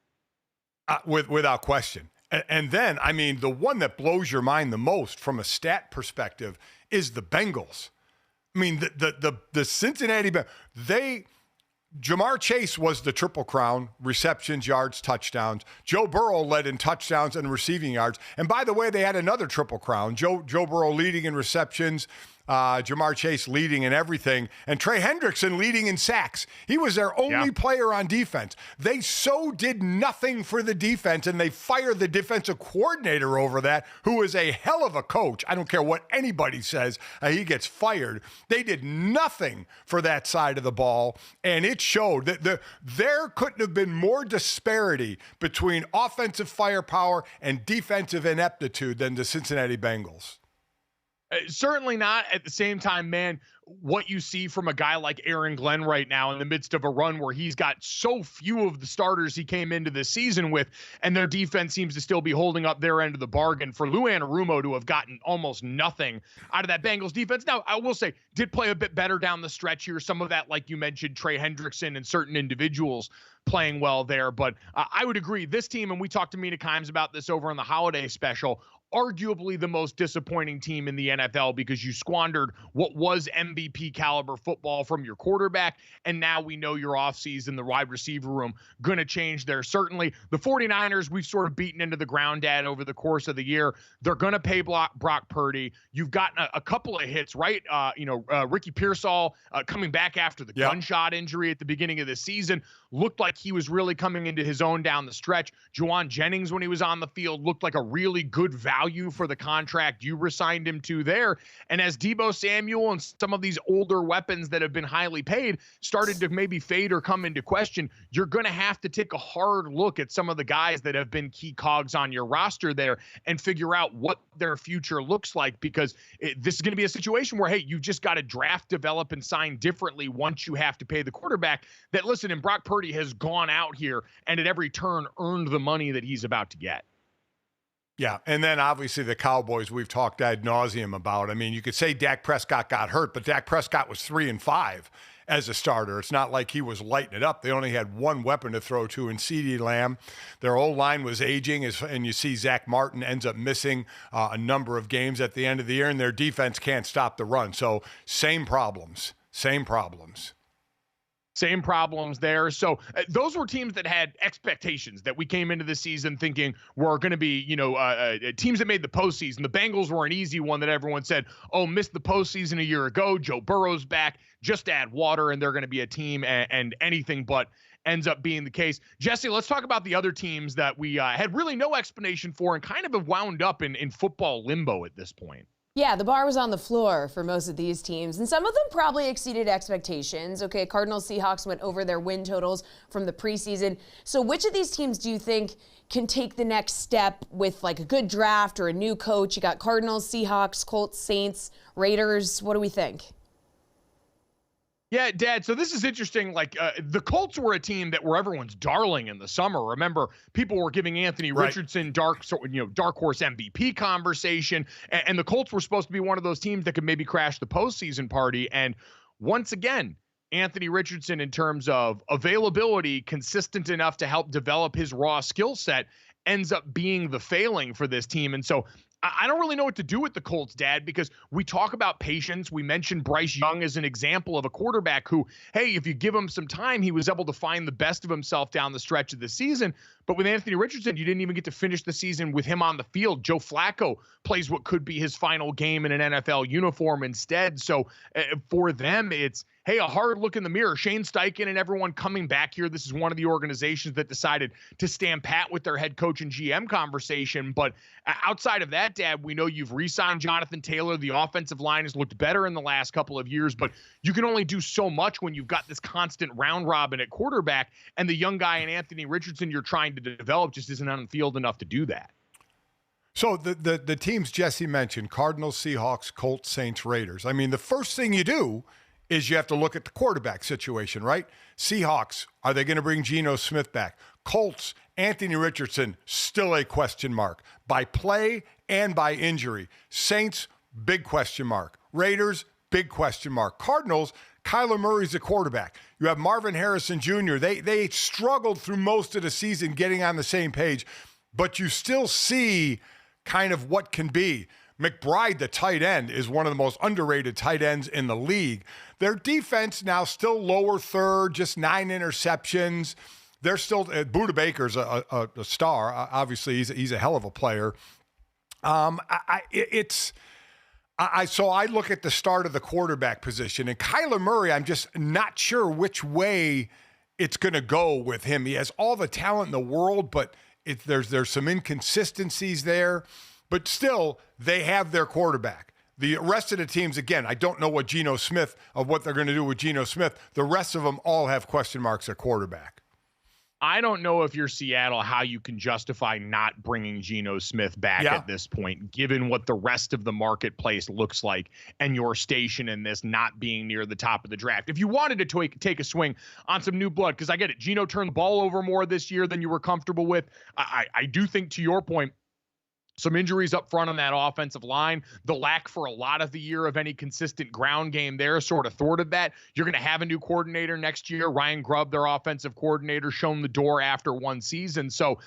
Without question. And then, I mean, the one that blows your mind the most from a stat perspective is the Bengals. I mean, the Cincinnati Bengals, Jamar Chase was the Triple Crown, receptions, yards, touchdowns. Joe Burrow led in touchdowns and receiving yards. And by the way, they had another Triple Crown. Joe Burrow leading in receptions, Jamar Chase leading in everything, and Trey Hendrickson leading in sacks. He was their only player on defense. They so did nothing for the defense, and they fired the defensive coordinator over that, who is a hell of a coach. I don't care what anybody says. He gets fired. They did nothing for that side of the ball, and it showed that there couldn't have been more disparity between offensive firepower and defensive ineptitude than the Cincinnati Bengals. Certainly not. At the same time, man, what you see from a guy like Aaron Glenn right now in the midst of a run where he's got so few of the starters he came into this season with, and their defense seems to still be holding up their end of the bargain. For Lou Anarumo to have gotten almost nothing out of that Bengals defense. Now, I will say, did play a bit better down the stretch here. Some of that, like you mentioned, Trey Hendrickson and certain individuals playing well there. But I would agree, this team, and we talked to Mina Kimes about this over on the holiday special, arguably the most disappointing team in the NFL because you squandered what was MVP caliber football from your quarterback. And now we know your offseason, the wide receiver room, going to change there. Certainly the 49ers, we've sort of beaten into the ground, Dad, over the course of the year. They're going to pay Brock Purdy. You've gotten a couple of hits, right? Ricky Pearsall coming back after the gunshot injury at the beginning of the season looked like he was really coming into his own down the stretch. Juwan Jennings, when he was on the field, looked like a really good value for the contract you resigned him to there. And as Deebo Samuel and some of these older weapons that have been highly paid started to maybe fade or come into question, you're going to have to take a hard look at some of the guys that have been key cogs on your roster there and figure out what their future looks like, because this is going to be a situation where, hey, you just got to draft, develop, and sign differently once you have to pay the quarterback. That, listen, and Brock Purdy has gone out here and at every turn earned the money that he's about to get. Yeah, and then obviously the Cowboys we've talked ad nauseum about. I mean, you could say Dak Prescott got hurt, but Dak Prescott was 3-5 as a starter. It's not like he was lighting it up. They only had one weapon to throw to in CeeDee Lamb. Their O-line was aging, and you see Zach Martin ends up missing a number of games at the end of the year, and their defense can't stop the run. So same problems. Same problems there. So those were teams that had expectations that we came into the season thinking were going to be, teams that made the postseason. The Bengals were an easy one that everyone said, oh, missed the postseason a year ago. Joe Burrow's back. Just add water and they're going to be a team, and anything but ends up being the case. Jesse, let's talk about the other teams that we had really no explanation for and kind of have wound up in football limbo at this point. Yeah, the bar was on the floor for most of these teams, and some of them probably exceeded expectations. Okay, Cardinals, Seahawks went over their win totals from the preseason. So which of these teams do you think can take the next step with like a good draft or a new coach? You got Cardinals, Seahawks, Colts, Saints, Raiders. What do we think? Yeah, Dad, so this is interesting. Like, the Colts were a team that were everyone's darling in the summer. Remember, people were giving Anthony Richardson dark horse MVP conversation, and the Colts were supposed to be one of those teams that could maybe crash the postseason party. And once again, Anthony Richardson, in terms of availability, consistent enough to help develop his raw skill set, ends up being the failing for this team. And so I don't really know what to do with the Colts, Dad, because we talk about patience. We mentioned Bryce Young as an example of a quarterback who, hey, if you give him some time, he was able to find the best of himself down the stretch of the season. But with Anthony Richardson, you didn't even get to finish the season with him on the field. Joe Flacco plays what could be his final game in an NFL uniform instead. So for them, it's, hey, a hard look in the mirror. Shane Steichen and everyone coming back here. This is one of the organizations that decided to stand pat with their head coach and GM conversation. But outside of that, Dad, we know you've re-signed Jonathan Taylor. The offensive line has looked better in the last couple of years, but you can only do so much when you've got this constant round robin at quarterback, and the young guy in Anthony Richardson you're trying to develop just isn't on the field enough to do that. So the teams Jesse mentioned, Cardinals, Seahawks, Colts, Saints, Raiders. I mean, the first thing you do is you have to look at the quarterback situation, right? Seahawks, are they going to bring Geno Smith back? Colts, Anthony Richardson, still a question mark by play and by injury. Saints, big question mark. Raiders, big question mark. Cardinals, Kyler Murray's the quarterback. You have Marvin Harrison Jr. They struggled through most of the season getting on the same page, but you still see kind of what can be. McBride, the tight end, is one of the most underrated tight ends in the league. Their defense now still lower third, just 9 interceptions. They're still Budda Baker's a star. Obviously, he's a hell of a player. So I look at the start of the quarterback position, and Kyler Murray, I'm just not sure which way it's going to go with him. He has all the talent in the world, but there's some inconsistencies there. But still, they have their quarterback. The rest of the teams, again, I don't know what they're going to do with Geno Smith. The rest of them all have question marks at quarterback. I don't know if you're Seattle, how you can justify not bringing Geno Smith back at this point, given what the rest of the marketplace looks like and your station in this not being near the top of the draft. If you wanted to take a swing on some new blood, because I get it, Geno turned the ball over more this year than you were comfortable with. I do think, to your point, some injuries up front on that offensive line, the lack for a lot of the year of any consistent ground game there sort of thwarted that. You're going to have a new coordinator next year. Ryan Grubb, their offensive coordinator, shown the door after one season. So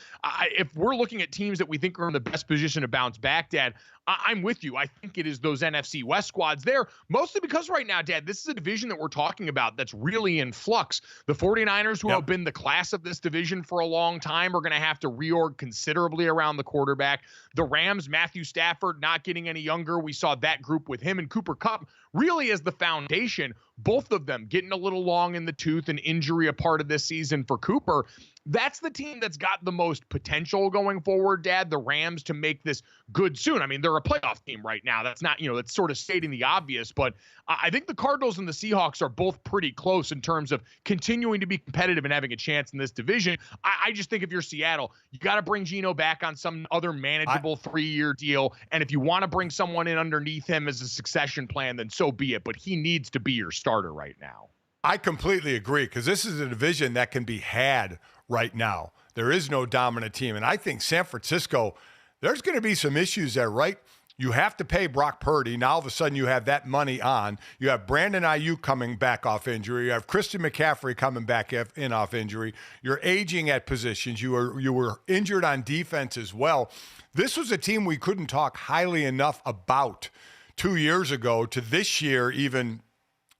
if we're looking at teams that we think are in the best position to bounce back, Dad, I'm with you. I think it is those NFC West squads there, mostly because right now, Dad, this is a division that we're talking about that's really in flux. The 49ers, who have been the class of this division for a long time, are going to have to reorg considerably around the quarterback. The Rams, Matthew Stafford not getting any younger. We saw that group with him and Cooper Kupp really as the foundation. Both of them getting a little long in the tooth, and injury a part of this season for Cooper. That's the team that's got the most potential going forward, Dad, the Rams, to make this good soon. I mean, they're a playoff team right now. That's not, that's sort of stating the obvious, but I think the Cardinals and the Seahawks are both pretty close in terms of continuing to be competitive and having a chance in this division. I just think if you're Seattle, you got to bring Geno back on some other manageable 3-year deal. And if you want to bring someone in underneath him as a succession plan, then so be it. But he needs to be your starter right now. I completely agree, because this is a division that can be had right now. There is no dominant team. And I think San Francisco, there's going to be some issues there, right? You have to pay Brock Purdy. Now all of a sudden you have that money on. You have Brandon Ayuk coming back off injury. You have Christian McCaffrey coming back in off injury. You're aging at positions. You were injured on defense as well. This was a team we couldn't talk highly enough about 2 years ago to this year, even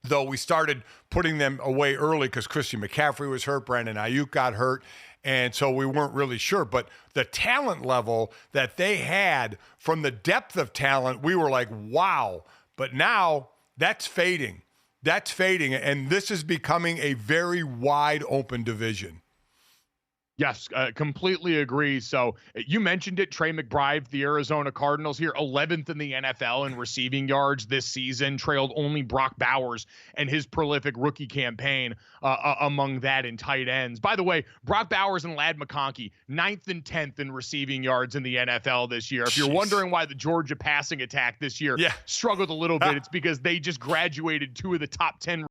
though we started putting them away early because Christian McCaffrey was hurt, Brandon Ayuk got hurt, and so we weren't really sure. But the talent level that they had, from the depth of talent, we were like, wow. But now that's fading. That's fading, and this is becoming a very wide open division. Yes, completely agree. So you mentioned it, Trey McBride, the Arizona Cardinals here, 11th in the NFL in receiving yards this season, trailed only Brock Bowers and his prolific rookie campaign among that in tight ends. By the way, Brock Bowers and Ladd McConkey, 9th and 10th in receiving yards in the NFL this year. If you're wondering why the Georgia passing attack this year struggled a little bit, it's because they just graduated 2 of the top 10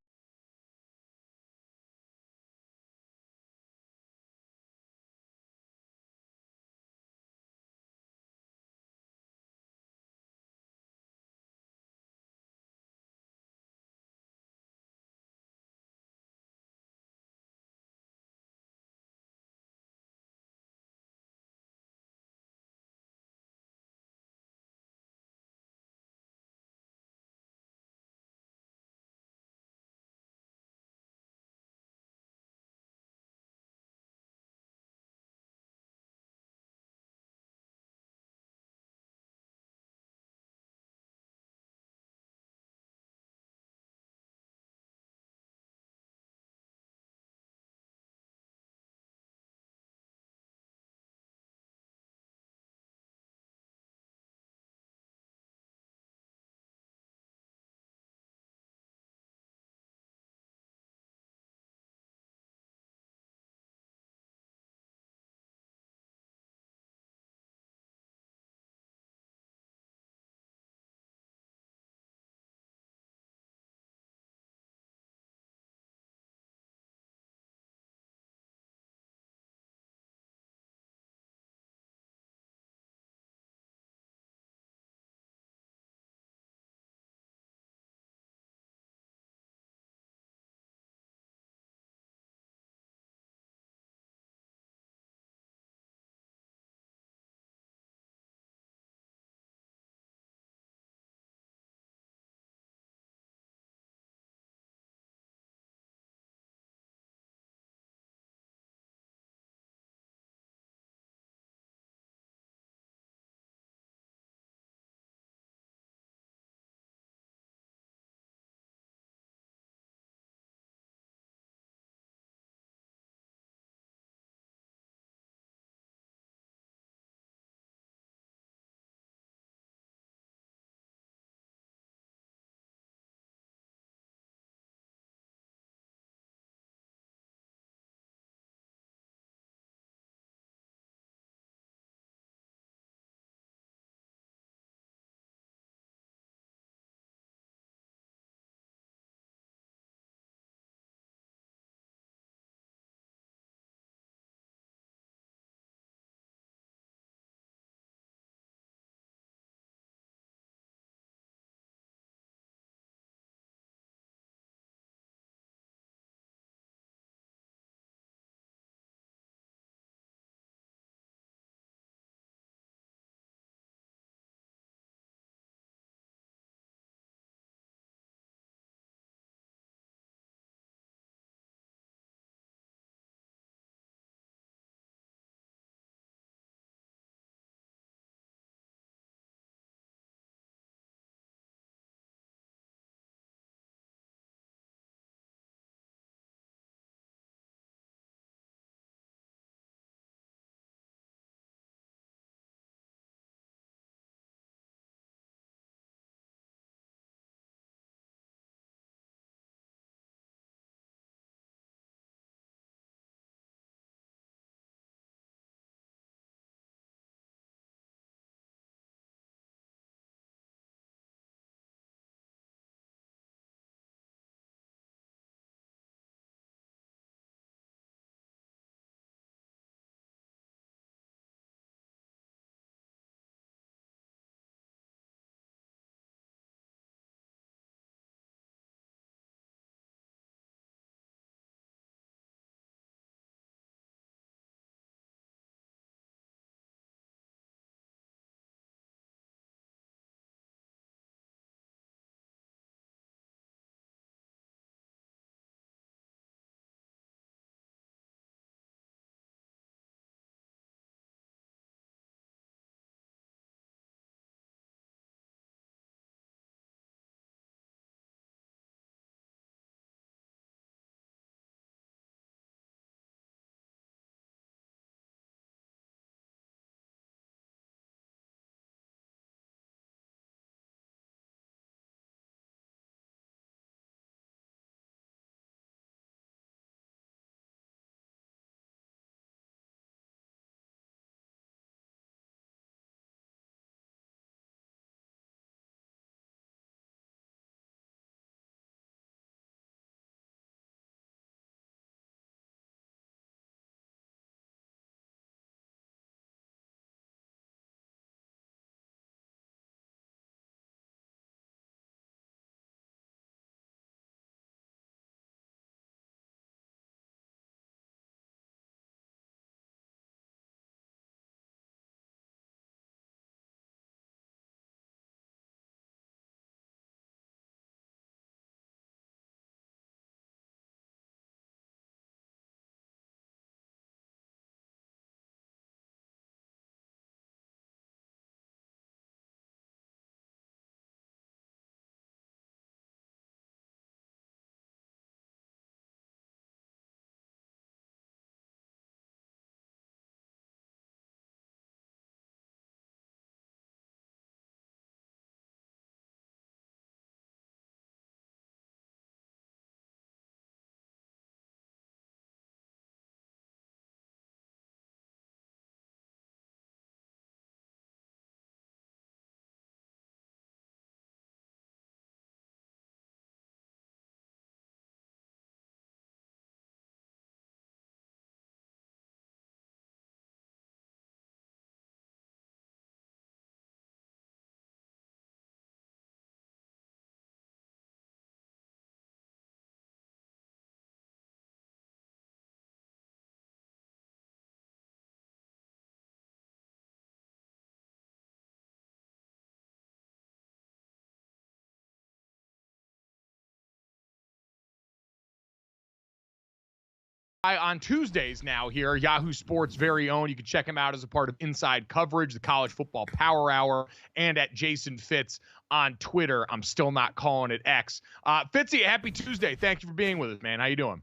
on Tuesdays now here, Yahoo Sports' very own. You can check him out as a part of Inside Coverage, the College Football Power Hour, and at Jason Fitz on Twitter. I'm still not calling it X. Fitzy, happy Tuesday. Thank you for being with us, man. How you doing?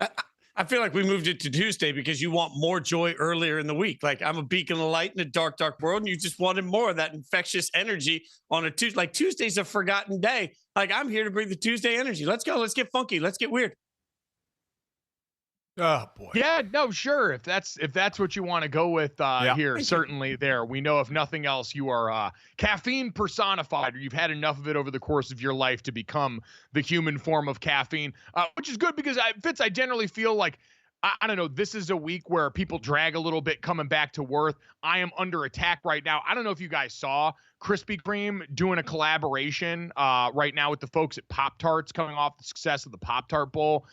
I feel like we moved it to Tuesday because you want more joy earlier in the week. Like, I'm a beacon of light in a dark, dark world, and you just wanted more of that infectious energy on a Tuesday. Like, Tuesday's a forgotten day. Like, I'm here to bring the Tuesday energy. Let's go. Let's get funky. Let's get weird. Oh boy. Yeah, no, sure. If that's what you want to go with here, certainly there. We know if nothing else, you are caffeine personified, or you've had enough of it over the course of your life to become the human form of caffeine, which is good because Fitz, I generally feel like, I don't know, this is a week where people drag a little bit coming back to work. I am under attack right now. I don't know if you guys saw Krispy Kreme doing a collaboration right now with the folks at Pop-Tarts coming off the success of the Pop-Tart Bowl.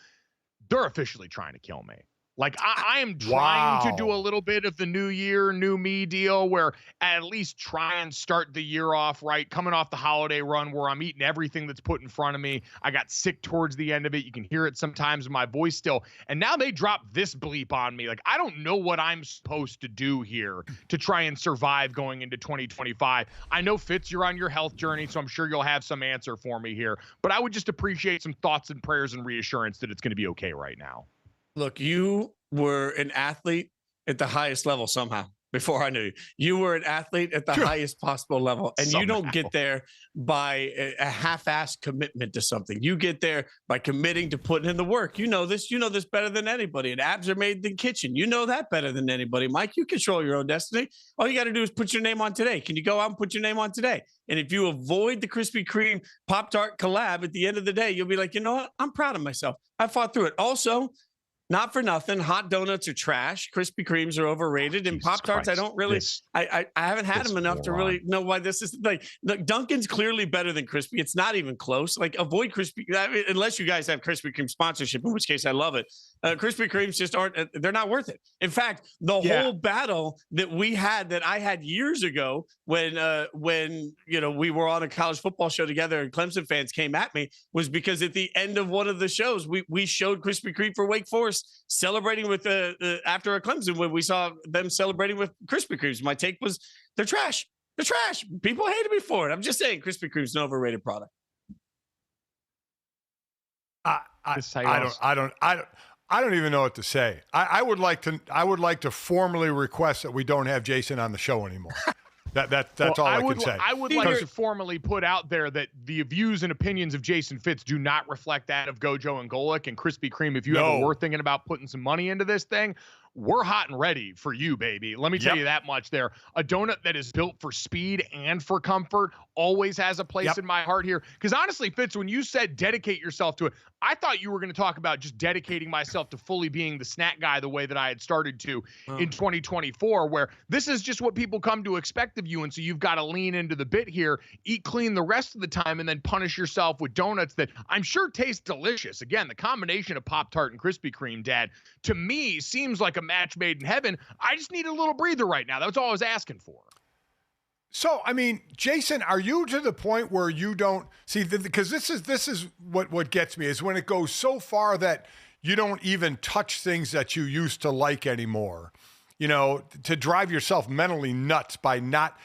They're officially trying to kill me. Like, I am trying to do a little bit of the new year, new me deal where at least try and start the year off right, coming off the holiday run where I'm eating everything that's put in front of me. I got sick towards the end of it. You can hear it sometimes in my voice still. And now they drop this bleep on me. Like, I don't know what I'm supposed to do here to try and survive going into 2025. I know, Fitz, you're on your health journey, so I'm sure you'll have some answer for me here. But I would just appreciate some thoughts and prayers and reassurance that it's going to be okay right now. Look, you were an athlete at the highest level somehow before I knew you. You were an athlete at the highest possible level, and you don't get there by a half-assed commitment to something. You get there by committing to putting in the work. You know this better than anybody. And abs are made in the kitchen. You know that better than anybody, Mike. You control your own destiny. All you got to do is put your name on today. Can you go out and put your name on today? And if you avoid the Krispy Kreme Pop-Tart collab at the end of the day, you'll be like, you know what? I'm proud of myself. I fought through it. Also, not for nothing, hot donuts are trash. Krispy Kremes are overrated, and Pop-Tarts, I don't really, I haven't had them enough to really know why this is. Like, look, Dunkin's clearly better than Krispy. It's not even close. Like, avoid Krispy, unless you guys have Krispy Kreme sponsorship, in which case I love it. Krispy Kremes just aren't, they're not worth it. In fact, the whole battle that we had, that I had years ago when you know, we were on a college football show together and Clemson fans came at me, was because at the end of one of the shows, we showed Krispy Kreme for Wake Forest celebrating with after a Clemson, when we saw them celebrating with Krispy Kremes. My take was, they're trash. They're trash. People hated me for it. I'm just saying, Krispy Kreme's an overrated product. I don't even know what to say. I would like to formally request that we don't have Jason on the show anymore. That's all I can say. I would like to formally put out there that the views and opinions of Jason Fitz do not reflect that of GoJo and Golic and Krispy Kreme. If you ever were thinking about putting some money into this thing, we're hot and ready for you, baby. Let me tell you that much there. A donut that is built for speed and for comfort always has a place in my heart here. Because honestly, Fitz, when you said dedicate yourself to it, I thought you were going to talk about just dedicating myself to fully being the snack guy the way that I had started to in 2024, where this is just what people come to expect of you. And so you've got to lean into the bit here, eat clean the rest of the time, and then punish yourself with donuts that I'm sure taste delicious. Again, the combination of Pop-Tart and Krispy Kreme, Dad, to me seems like a match made in heaven. I just need a little breather right now. That's all I was asking for. So, I mean, Jason, are you to the point where you don't see, because this is what gets me, is when it goes so far that you don't even touch things that you used to like anymore, you know, to drive yourself mentally nuts by not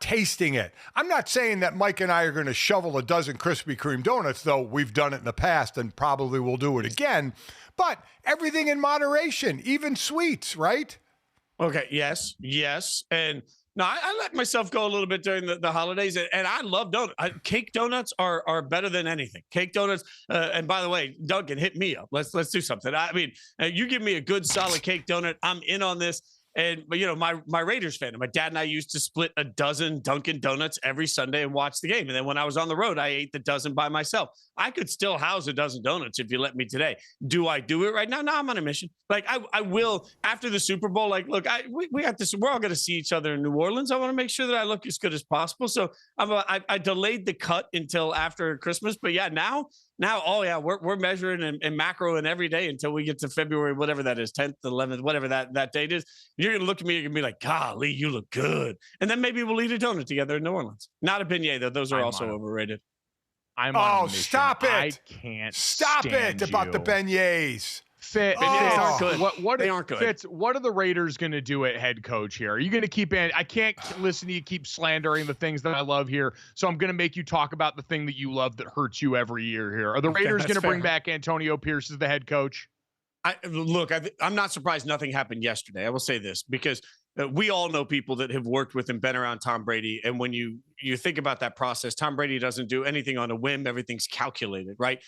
tasting it. I'm not saying that Mike and I are going to shovel a dozen Krispy Kreme donuts, though we've done it in the past and probably will do it again, but everything in moderation, even sweets, right? Okay. Yes. And no, I let myself go a little bit during the holidays, and I love donuts. Cake donuts are better than anything. Cake donuts, and by the way, Duncan, hit me up. Let's do something. I mean, you give me a good solid cake donut, I'm in on this. But you know, my Raiders fan, my dad and I used to split a dozen Dunkin' Donuts every Sunday and watch the game. And then when I was on the road, I ate the dozen by myself. I could still house a dozen donuts if you let me today. Do I do it right now? No, I'm on a mission. Like I will after the Super Bowl. Like, look, we got this. We're all going to see each other in New Orleans. I want to make sure that I look as good as possible. So I delayed the cut until after Christmas. But yeah, now, oh yeah, we're measuring and macro and every day until we get to February, whatever that is, 10th, 11th, whatever that date is. You're going to look at me, you're going to be like, golly, you look good. And then maybe we'll eat a donut together in New Orleans. Not a beignet, though. Those are also overrated. Oh, stop it. I can't Stop stand it about you. the beignets. Fitz, aren't good. They aren't good. Fitz, what are the Raiders going to do at head coach here? Are you going to keep in? I can't listen to you keep slandering the things that I love here, so I'm going to make you talk about the thing that you love that hurts you every year here. Are the Raiders going to bring back Antonio Pierce as the head coach? I'm not surprised nothing happened yesterday. I will say this because we all know people that have worked with and been around Tom Brady. And when you think about that process, Tom Brady doesn't do anything on a whim. Everything's calculated, right?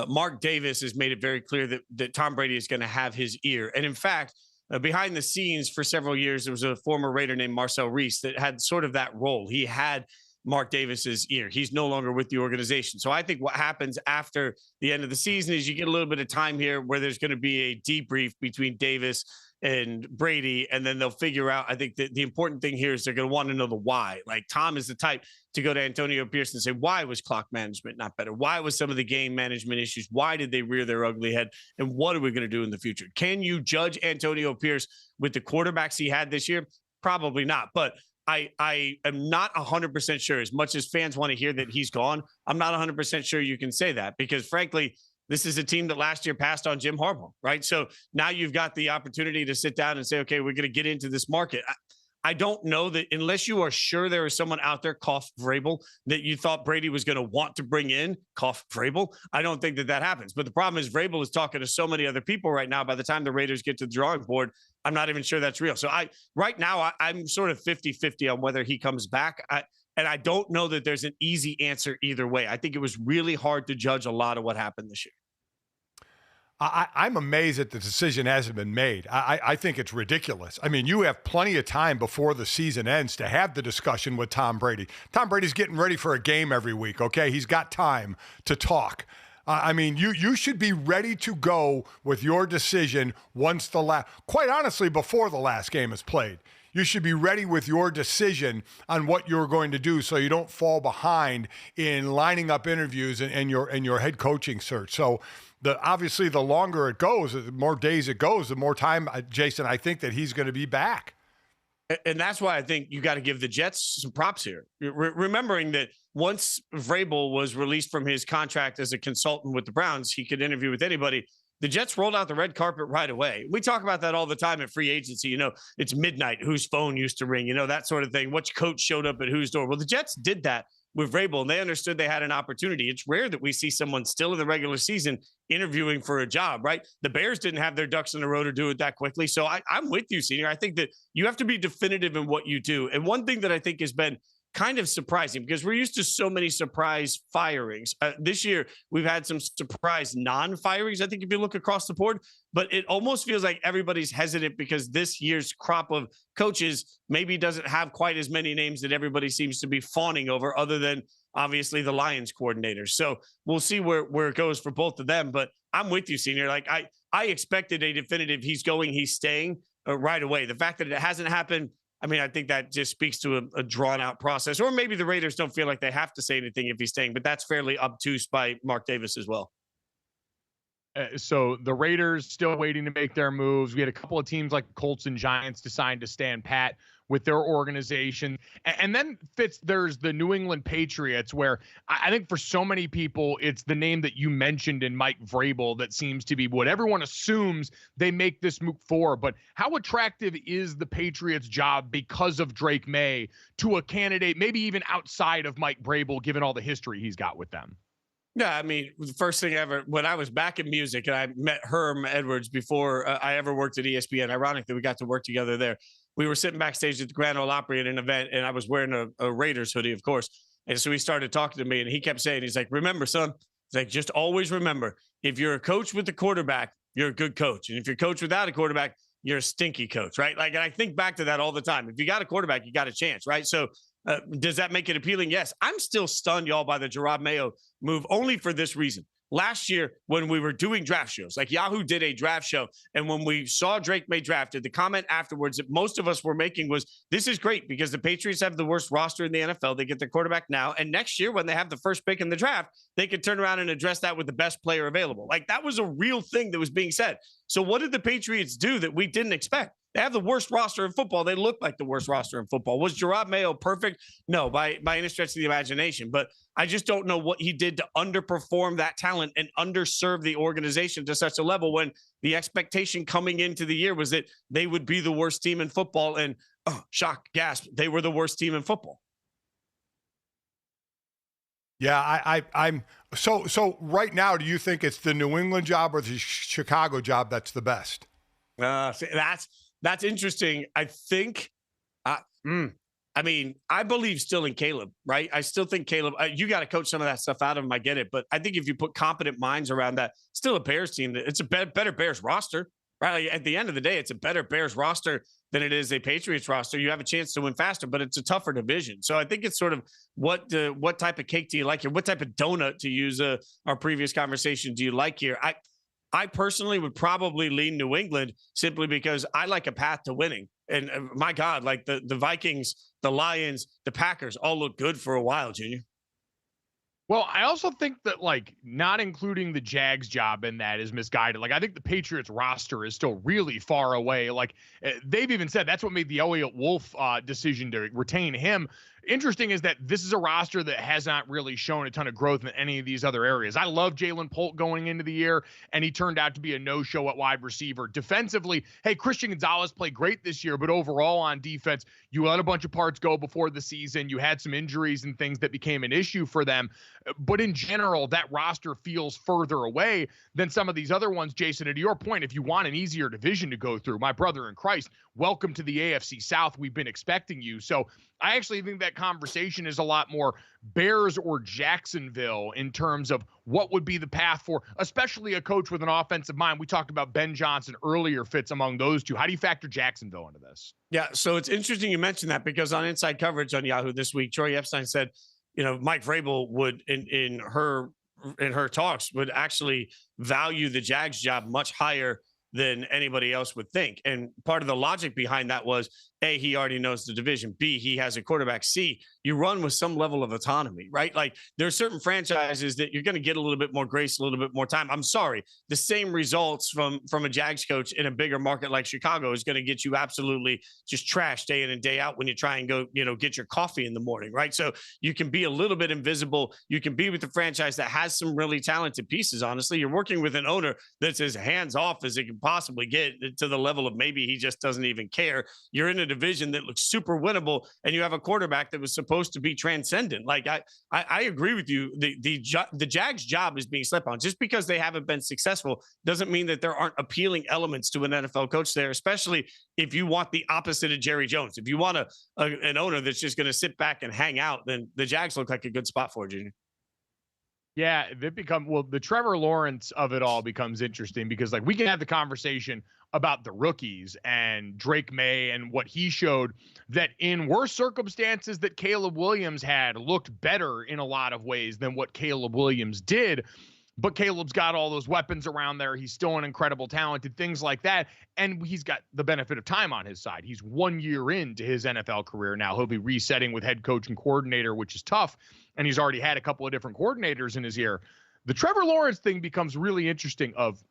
Mark Davis has made it very clear that Tom Brady is going to have his ear. And in fact, behind the scenes for several years, there was a former Raider named Marcel Reese that had sort of that role. He had Mark Davis's ear. He's no longer with the organization. So I think what happens after the end of the season is you get a little bit of time here where there's going to be a debrief between Davis and Brady, and then they'll figure out. I think that the important thing here is they're going to want to know the why. Like Tom is the type to go to Antonio Pierce and say, why was clock management not better? Why was some of the game management issues? Why did they rear their ugly head? And what are we going to do in the future? Can you judge Antonio Pierce with the quarterbacks he had this year? Probably not. But I am not 100% sure. As much as fans want to hear that he's gone, I'm not 100% sure you can say that because, frankly, this is a team that last year passed on Jim Harbaugh, right? So now you've got the opportunity to sit down and say, okay, we're going to get into this market. I don't know that unless you are sure there is someone out there, cough Vrabel, that you thought Brady was going to want to bring in, cough Vrabel. I don't think that happens. But the problem is Vrabel is talking to so many other people right now. By the time the Raiders get to the drawing board, I'm not even sure that's real. So right now I'm sort of 50-50 on whether he comes back. And I don't know that there's an easy answer either way. I think it was really hard to judge a lot of what happened this year. I'm amazed that the decision hasn't been made. I think it's ridiculous. I mean, you have plenty of time before the season ends to have the discussion with Tom Brady. Tom Brady's getting ready for a game every week, okay? He's got time to talk. I mean, you should be ready to go with your decision once quite honestly, before the last game is played. You should be ready with your decision on what you're going to do so you don't fall behind in lining up interviews and your head coaching search. So obviously the longer it goes, the more days it goes, the more time, Jason, I think that he's going to be back. And that's why I think you got to give the Jets some props here. Remembering that once Vrabel was released from his contract as a consultant with the Browns, he could interview with anybody. The Jets rolled out the red carpet right away. We talk about that all the time at free agency. You know, it's midnight, whose phone used to ring, you know, that sort of thing. Which coach showed up at whose door? Well, the Jets did that with Vrabel, and they understood they had an opportunity. It's rare that we see someone still in the regular season interviewing for a job, right? The Bears didn't have their ducks in a row to do it that quickly. So I'm with you, Senior. I think that you have to be definitive in what you do. And one thing that I think has been kind of surprising because we're used to so many surprise firings. This year, we've had some surprise non-firings, I think, if you look across the board, but it almost feels like everybody's hesitant because this year's crop of coaches maybe doesn't have quite as many names that everybody seems to be fawning over other than obviously the Lions coordinators. So we'll see where it goes for both of them, but I'm with you, Senior. Like I expected a definitive he's going, he's staying right away. The fact that it hasn't happened, I mean, I think that just speaks to a drawn-out process. Or maybe the Raiders don't feel like they have to say anything if he's staying, but that's fairly obtuse by Mark Davis as well. So the Raiders still waiting to make their moves. We had a couple of teams like Colts and Giants decide to stand pat with their organization. And then, Fitz, there's the New England Patriots, where I think for so many people, it's the name that you mentioned in Mike Vrabel that seems to be what everyone assumes they make this move for. But how attractive is the Patriots job because of Drake May to a candidate, maybe even outside of Mike Vrabel, given all the history he's got with them? Yeah, I mean, the first thing ever, when I was back in music and I met Herm Edwards before I ever worked at ESPN, ironically, we got to work together there. We were sitting backstage at the Grand Ole Opry at an event, and I was wearing a Raiders hoodie, of course. And so he started talking to me, and he kept saying, he's like, remember, son, he's like, just always remember, if you're a coach with a quarterback, you're a good coach. And if you're a coach without a quarterback, you're a stinky coach, right? Like, and I think back to that all the time. If you got a quarterback, you got a chance, right? So does that make it appealing? Yes. I'm still stunned, y'all, by the Gerard Mayo move only for this reason. Last year, when we were doing draft shows, like Yahoo did a draft show, and when we saw Drake May drafted, the comment afterwards that most of us were making was, this is great because the Patriots have the worst roster in the NFL. They get their quarterback now, and next year when they have the first pick in the draft, they could turn around and address that with the best player available. Like, that was a real thing that was being said. So what did the Patriots do that we didn't expect? They have the worst roster in football. They look like the worst roster in football. Was Gerard Mayo perfect? No, by any stretch of the imagination. But I just don't know what he did to underperform that talent and underserve the organization to such a level when the expectation coming into the year was that they would be the worst team in football. And shock, gasp, they were the worst team in football. Yeah, I'm so right now. Do you think it's the New England job or the Chicago job that's the best? That's interesting. I think. I mean, I believe still in Caleb, right? I still think Caleb. You got to coach some of that stuff out of him. I get it, but I think if you put competent minds around that, still a Bears team. It's a better Bears roster, right? Like, at the end of the day, it's a better Bears roster than it is a Patriots roster. You have a chance to win faster, but it's a tougher division. So I think it's sort of what type of cake do you like here? What type of donut, to use our previous conversation, do you like here? I personally would probably lean New England simply because I like a path to winning. And my God, like the Vikings, the Lions, the Packers all look good for a while, Junior. Well, I also think that, like, not including the Jags job in that is misguided. Like, I think the Patriots roster is still really far away. Like, they've even said that's what made the Elliott Wolf decision to retain him. Interesting is that this is a roster that has not really shown a ton of growth in any of these other areas. I love Jalen Polt going into the year, and he turned out to be a no-show at wide receiver. Defensively, hey, Christian Gonzalez played great this year, but overall on defense, you let a bunch of parts go before the season. You had some injuries and things that became an issue for them. But in general, that roster feels further away than some of these other ones, Jason. And to your point, if you want an easier division to go through, my brother in Christ, welcome to the AFC South. We've been expecting you. So I actually think that conversation is a lot more Bears or Jacksonville in terms of what would be the path for, especially a coach with an offensive mind. We talked about Ben Johnson earlier, Fitz, among those two. How do you factor Jacksonville into this? Yeah, so it's interesting you mentioned that because on Inside Coverage on Yahoo this week, Troy Epstein said, Mike Vrabel would in her talks would actually value the Jags job much higher than anybody else would think. And part of the logic behind that was, A, he already knows the division. B, he has a quarterback. C, you run with some level of autonomy, right? Like, there are certain franchises that you're going to get a little bit more grace, a little bit more time. I'm sorry. The same results from a Jags coach in a bigger market like Chicago is going to get you absolutely just trash day in and day out when you try and go, get your coffee in the morning, right? So you can be a little bit invisible. You can be with the franchise that has some really talented pieces. Honestly, you're working with an owner that's as hands off as it can possibly get, to the level of maybe he just doesn't even care. You're in a division that looks super winnable, and you have a quarterback that was supposed to be transcendent. Like, I agree with you. The Jags job is being slept on. Just because they haven't been successful doesn't mean that there aren't appealing elements to an NFL coach there, especially if you want the opposite of Jerry Jones. If you want an owner that's just going to sit back and hang out, then the Jags look like a good spot for it, Junior. Yeah, the Trevor Lawrence of it all becomes interesting because, like, we can have the conversation about the rookies and Drake May and what he showed that in worse circumstances that Caleb Williams had looked better in a lot of ways than what Caleb Williams did. But Caleb's got all those weapons around there. He's still an incredible talented, things like that. And he's got the benefit of time on his side. He's 1 year into his NFL career now. He'll be resetting with head coach and coordinator, which is tough. And he's already had a couple of different coordinators in his ear. The Trevor Lawrence thing becomes really interesting of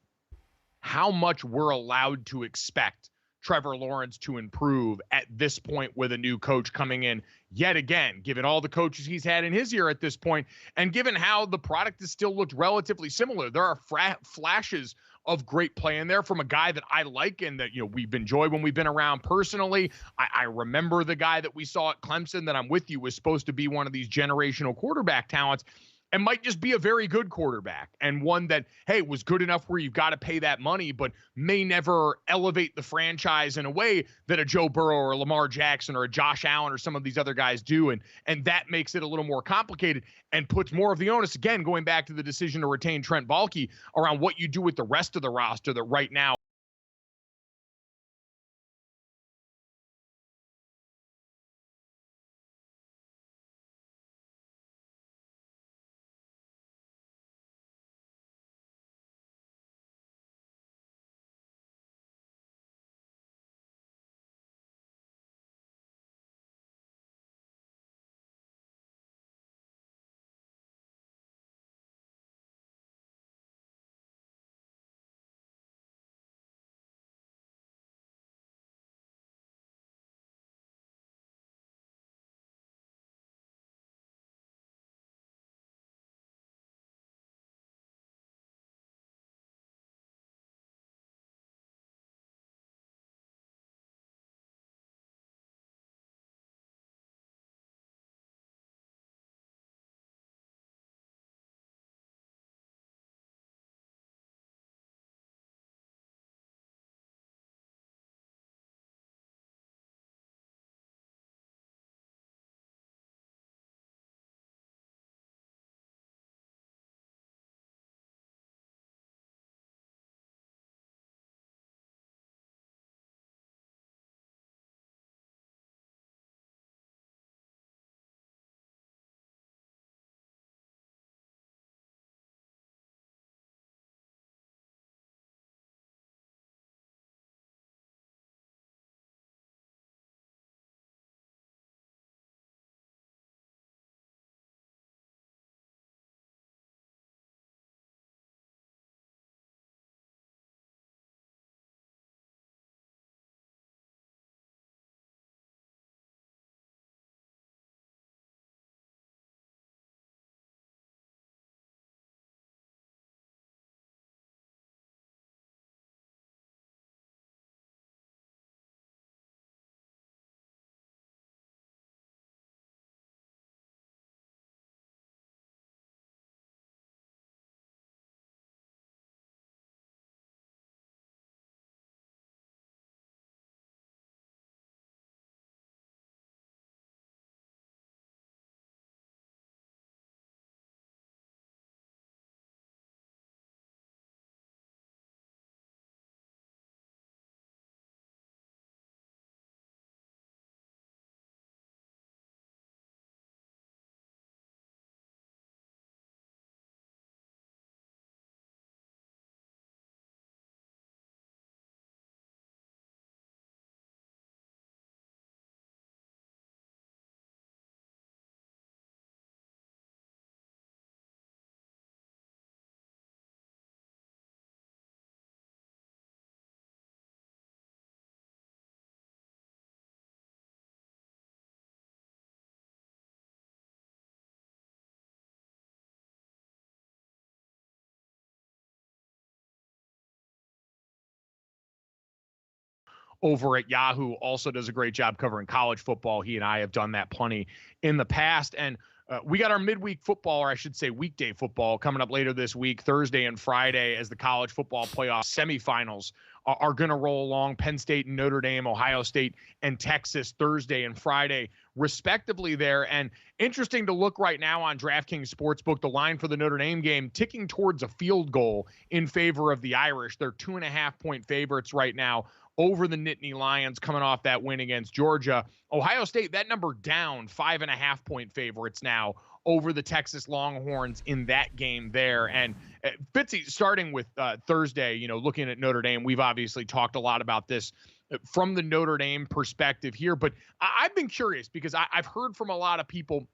how much we're allowed to expect Trevor Lawrence to improve at this point with a new coach coming in yet again, given all the coaches he's had in his ear at this point, and given how the product has still looked relatively similar. There are flashes of great play in there from a guy that I like and that, we've enjoyed when we've been around personally. I remember the guy that we saw at Clemson that I'm with you was supposed to be one of these generational quarterback talents and might just be a very good quarterback and one that, hey, was good enough where you've got to pay that money, but may never elevate the franchise in a way that a Joe Burrow or a Lamar Jackson or a Josh Allen or some of these other guys do. And that makes it a little more complicated and puts more of the onus, again, going back to the decision to retain Trent Baalke, around what you do with the rest of the roster that right now over at Yahoo also does a great job covering college football. He and I have done that plenty in the past. And we got our midweek football, or I should say weekday football, coming up later this week, Thursday and Friday, as the college football playoff semifinals are going to roll along. Penn State and Notre Dame, Ohio State and Texas, Thursday and Friday, respectively there. And interesting to look right now on DraftKings Sportsbook, the line for the Notre Dame game ticking towards a field goal in favor of the Irish. They're 2.5-point favorites right now over the Nittany Lions coming off that win against Georgia. Ohio State, that number down, 5.5-point favorites now over the Texas Longhorns in that game there. And Fitzy, starting with Thursday, looking at Notre Dame, we've obviously talked a lot about this from the Notre Dame perspective here, but I've been curious because I've heard from a lot of people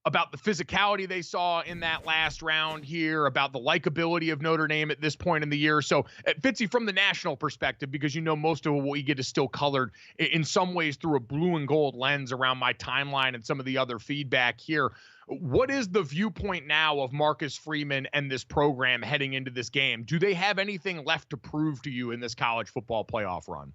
about the physicality they saw in that last round here, about the likability of Notre Dame at this point in the year. So, Fitzy, from the national perspective, because most of what we get is still colored in some ways through a blue and gold lens around my timeline and some of the other feedback here, what is the viewpoint now of Marcus Freeman and this program heading into this game? Do they have anything left to prove to you in this college football playoff run?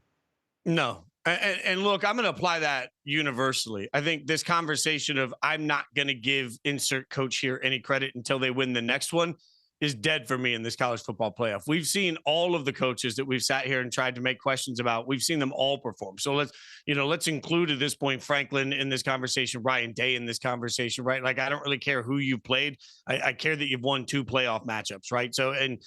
No. And look, I'm going to apply that universally. I think this conversation of I'm not going to give insert coach here any credit until they win the next one is dead for me in this college football playoff. We've seen all of the coaches that we've sat here and tried to make questions about. We've seen them all perform. So let's include at this point Franklin in this conversation, Ryan Day in this conversation, right? Like, I don't really care who you played. I care that you've won 2 playoff matchups, right? So, and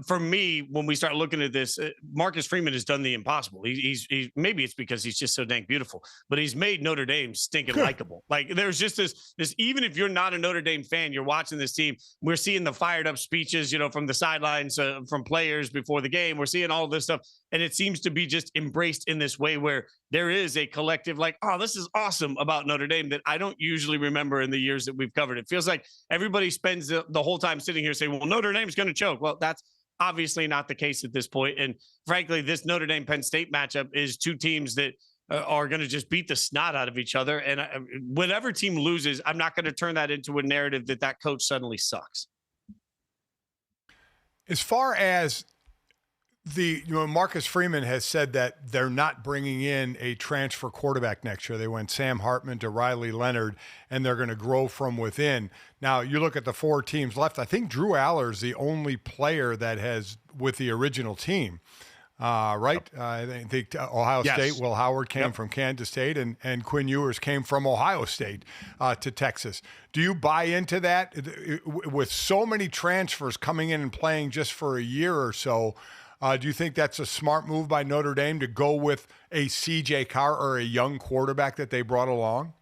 for me, when we start looking at this, Marcus Freeman has done the impossible. He's maybe it's because he's just so dang beautiful, but he's made Notre Dame stinking likable. Like, there's just this, even if you're not a Notre Dame fan, you're watching this team. We're seeing the fired up speeches, from the sidelines, from players before the game. We're seeing all this stuff. And it seems to be just embraced in this way where there is a collective like, oh, this is awesome about Notre Dame that I don't usually remember in the years that we've covered. It feels like everybody spends the whole time sitting here saying, well, Notre Dame's going to choke. Well, that's obviously not the case at this point. And frankly, this Notre Dame Penn State matchup is 2 teams that are going to just beat the snot out of each other. And whatever team loses, I'm not going to turn that into a narrative that coach suddenly sucks. As far as Marcus Freeman has said that they're not bringing in a transfer quarterback next year. They went Sam Hartman to Riley Leonard, and they're going to grow from within. Now, you look at the 4 teams left. I think Drew Aller's the only player that has with the original team, right? I think Ohio State, Will Howard came from Kansas State, and Quinn Ewers came from Ohio State to Texas. Do you buy into that? With so many transfers coming in and playing just for a year or so, do you think that's a smart move by Notre Dame to go with a C.J. Carr or a young quarterback that they brought along?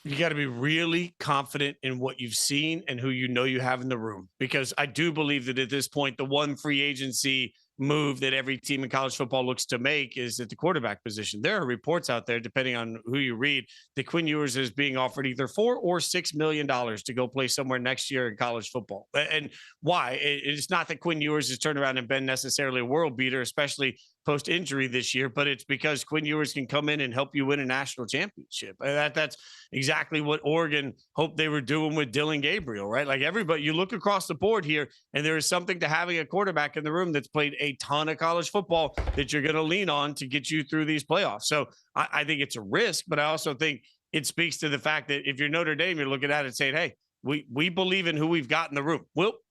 You got to be really confident in what you've seen and who you have in the room, because I do believe that at this point, the one free agency move that every team in college football looks to make is at the quarterback position. There are reports out there, depending on who you read, that Quinn Ewers is being offered either $4 or $6 million to go play somewhere next year in college football. And why? It's not that Quinn Ewers has turned around and been necessarily a world beater, especially post-injury this year, but it's because Quinn Ewers can come in and help you win a national championship. That's exactly what Oregon hoped they were doing with Dylan Gabriel, right? Like, everybody, you look across the board here, and there is something to having a quarterback in the room that's played a ton of college football that you're going to lean on to get you through these playoffs. So I think it's a risk, but I also think it speaks to the fact that if you're Notre Dame, you're looking at it saying, hey, we believe in who we've got in the room.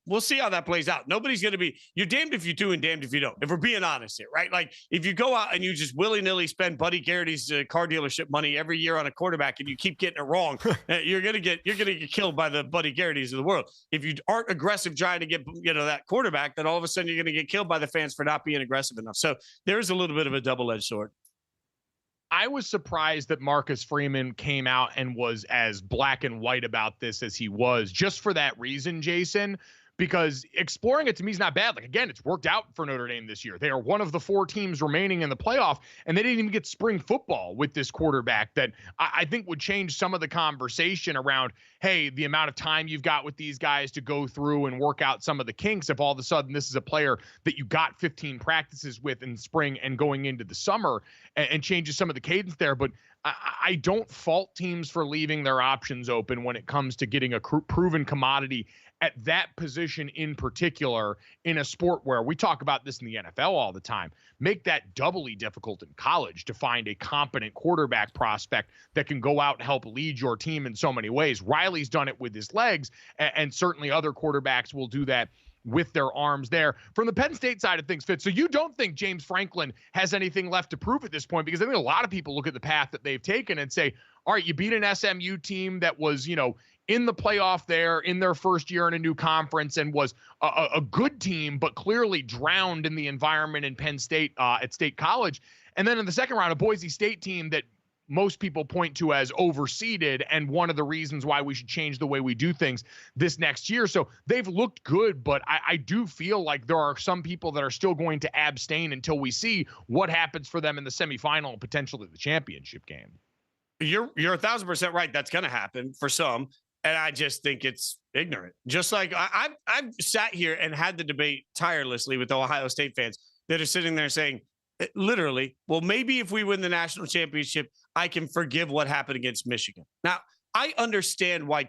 We'll see how that plays out. Nobody's going to be, you're damned if you do and damned if you don't, if we're being honest here, right? Like, if you go out and you just willy-nilly spend Buddy Garrity's car dealership money every year on a quarterback and you keep getting it wrong, you're going to get killed by the Buddy Garrity's of the world. If you aren't aggressive trying to get, that quarterback, then all of a sudden you're going to get killed by the fans for not being aggressive enough. So there's a little bit of a double-edged sword. I was surprised that Marcus Freeman came out and was as black and white about this as he was, just for that reason, Jason, because exploring it to me is not bad. Like, again, it's worked out for Notre Dame this year. They are one of the 4 teams remaining in the playoff, and they didn't even get spring football with this quarterback that I think would change some of the conversation around, hey, the amount of time you've got with these guys to go through and work out some of the kinks if all of a sudden this is a player that you got 15 practices with in spring and going into the summer, and changes some of the cadence there. But I don't fault teams for leaving their options open when it comes to getting a proven commodity at that position in particular in a sport where we talk about this in the NFL all the time, make that doubly difficult in college to find a competent quarterback prospect that can go out and help lead your team in so many ways. Riley's done it with his legs, and certainly other quarterbacks will do that with their arms there. From the Penn State side of things, Fitz, so you don't think James Franklin has anything left to prove at this point? Because I think a lot of people look at the path that they've taken and say, all right, you beat an SMU team that was, in the playoff there in their first year in a new conference and was a good team, but clearly drowned in the environment in Penn State at State College. And then in the second round, a Boise State team that most people point to as overseeded and one of the reasons why we should change the way we do things this next year. So they've looked good, but I do feel like there are some people that are still going to abstain until we see what happens for them in the semifinal and potentially the championship game. You're 1,000% right. That's going to happen for some. And I just think it's ignorant. Just like I've sat here and had the debate tirelessly with Ohio State fans that are sitting there saying, literally, well, maybe if we win the national championship, I can forgive what happened against Michigan. Now, I understand why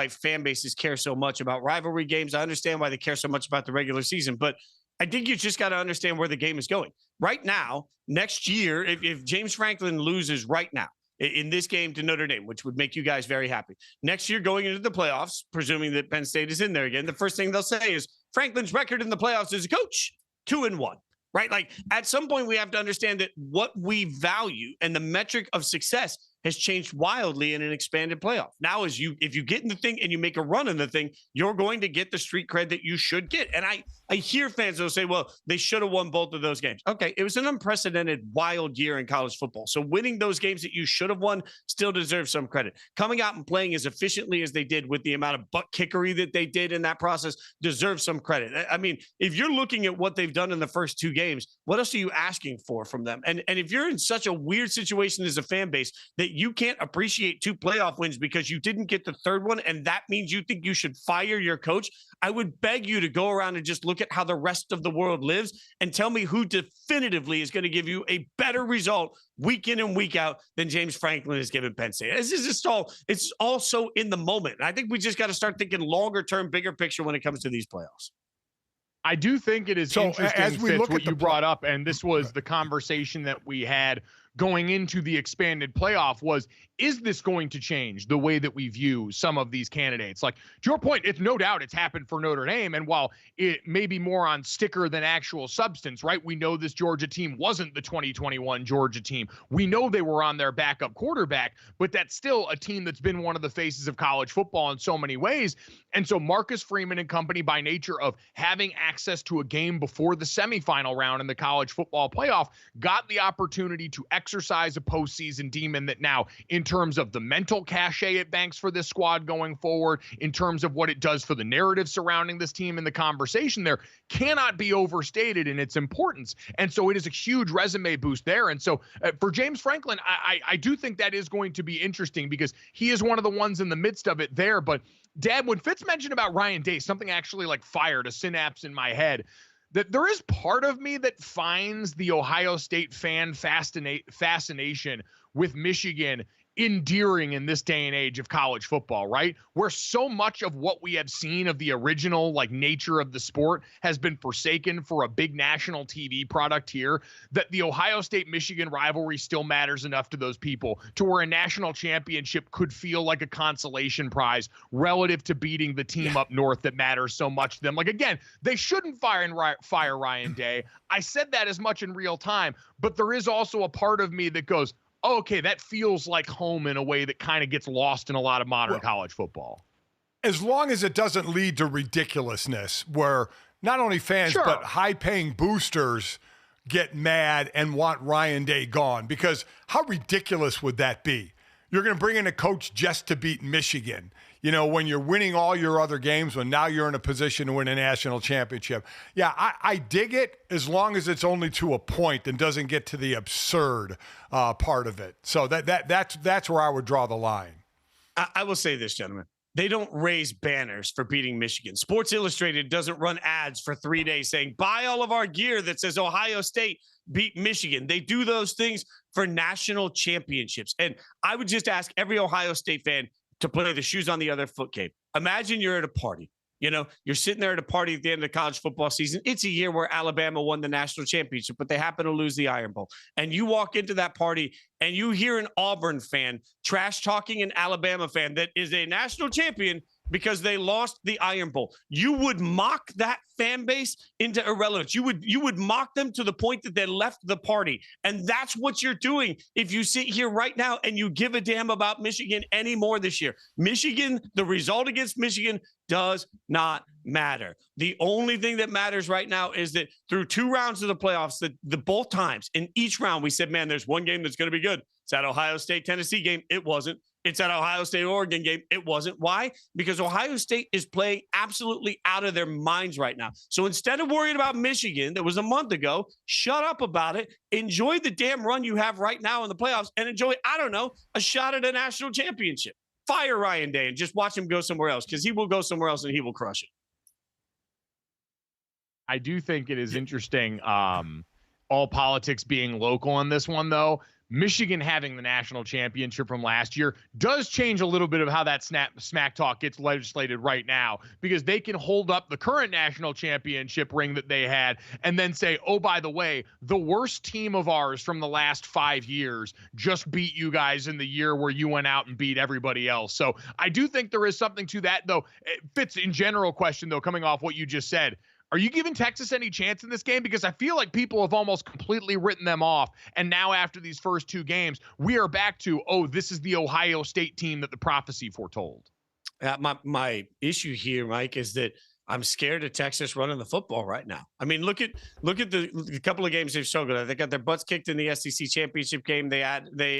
fan bases care so much about rivalry games. I understand why they care so much about the regular season, but I think you just got to understand where the game is going. Right now, next year, if James Franklin loses right now in this game to Notre Dame, which would make you guys very happy, next year going into the playoffs, presuming that Penn State is in there again, the first thing they'll say is Franklin's record in the playoffs as a coach, 2-1. Right? Like at some point we have to understand that what we value and the metric of success has changed wildly in an expanded playoff. Now, if you get in the thing and you make a run in the thing, you're going to get the street cred that you should get. And I hear fans will say, well, they should have won both of those games. Okay, it was an unprecedented, wild year in college football. So winning those games that you should have won still deserves some credit. Coming out and playing as efficiently as they did with the amount of butt kickery that they did in that process deserves some credit. I mean, if you're looking at what they've done in the first two games, what else are you asking for from them? And if you're in such a weird situation as a fan base that you can't appreciate 2 playoff wins because you didn't get the third one, and that means you think you should fire your coach, I would beg you to go around and just look at how the rest of the world lives and tell me who definitively is going to give you a better result week in and week out than James Franklin has given Penn State. This is just it's all so in the moment. And I think we just got to start thinking longer term, bigger picture when it comes to these playoffs. I do think it is interesting, as we Fitz, look what at you brought up, and this was the conversation that we had going into the expanded playoff was, is this going to change the way that we view some of these candidates? Like, to your point, it's no doubt it's happened for Notre Dame. And while it may be more on sticker than actual substance, right? We know this Georgia team wasn't the 2021 Georgia team. We know they were on their backup quarterback, but that's still a team that's been one of the faces of college football in so many ways. And so Marcus Freeman and company, by nature of having access to a game before the semifinal round in the college football playoff, got the opportunity to exercise a postseason demon that now, in terms of the mental cachet it banks for this squad going forward, in terms of what it does for the narrative surrounding this team and the conversation there, cannot be overstated in its importance. And so it is a huge resume boost there. And so for James Franklin, I do think that is going to be interesting because he is one of the ones in the midst of it there. But Dad, when Fitz mentioned about Ryan Day, something actually like fired a synapse in my head, that there is part of me that finds the Ohio State fan fascination with Michigan endearing in this day and age of college football, right? Where so much of what we have seen of the original like nature of the sport has been forsaken for a big national TV product here, that the Ohio State-Michigan rivalry still matters enough to those people to where a national championship could feel like a consolation prize relative to beating the team up north that matters so much to them. Like, again, they shouldn't fire Ryan Day. I said that as much in real time, but there is also a part of me that goes, oh, okay, that feels like home in a way that kind of gets lost in a lot of modern college football. As long as it doesn't lead to ridiculousness where not only fans but high-paying boosters get mad and want Ryan Day gone, because how ridiculous would that be? You're going to bring in a coach just to beat Michigan, you know, when you're winning all your other games, when now you're in a position to win a national championship. Yeah, I dig it as long as it's only to a point and doesn't get to the absurd part of it. So that's where I would draw the line. I will say this, gentlemen. They don't raise banners for beating Michigan. Sports Illustrated doesn't run ads for 3 days saying, buy all of our gear that says Ohio State beat Michigan. They do those things for national championships. And I would just ask every Ohio State fan to play the shoes on the other foot game. Imagine you're at a party You're sitting there at a party at the end of the college football season. It's a year where Alabama won the national championship, but they happen to lose the Iron Bowl. And you walk into that party and you hear an Auburn fan trash talking an Alabama fan that is a national champion because they lost the Iron Bowl. You would mock that fan base into irrelevance. You would mock them to the point that they left the party. And that's what you're doing if you sit here right now and you give a damn about Michigan anymore this year. Michigan, the result against Michigan does not matter. The only thing that matters right now is that through 2 rounds of the playoffs, the both times in each round, we said, man, there's one game that's going to be good. It's that Ohio State-Tennessee game. It wasn't. It's that Ohio State-Oregon game. It wasn't. Why? Because Ohio State is playing absolutely out of their minds right now. So instead of worrying about Michigan that was a month ago, shut up about it. Enjoy the damn run you have right now in the playoffs and enjoy, I don't know, a shot at a national championship. Fire Ryan Day and just watch him go somewhere else, because he will go somewhere else and he will crush it. I do think it is interesting, all politics being local on this one, though. Michigan having the national championship from last year does change a little bit of how that smack talk gets legislated right now, because they can hold up the current national championship ring that they had and then say, oh, by the way, the worst team of ours from the last 5 years just beat you guys in the year where you went out and beat everybody else. So I do think there is something to that, though. Fitz, in general question, though, coming off what you just said, are you giving Texas any chance in this game? Because I feel like people have almost completely written them off. And now after these first 2 games, we are back to, oh, this is the Ohio State team that the prophecy foretold. My issue here, Mike, is that I'm scared of Texas running the football right now. I mean, look at the couple of games they've struggled. They got their butts kicked in the SEC championship game. They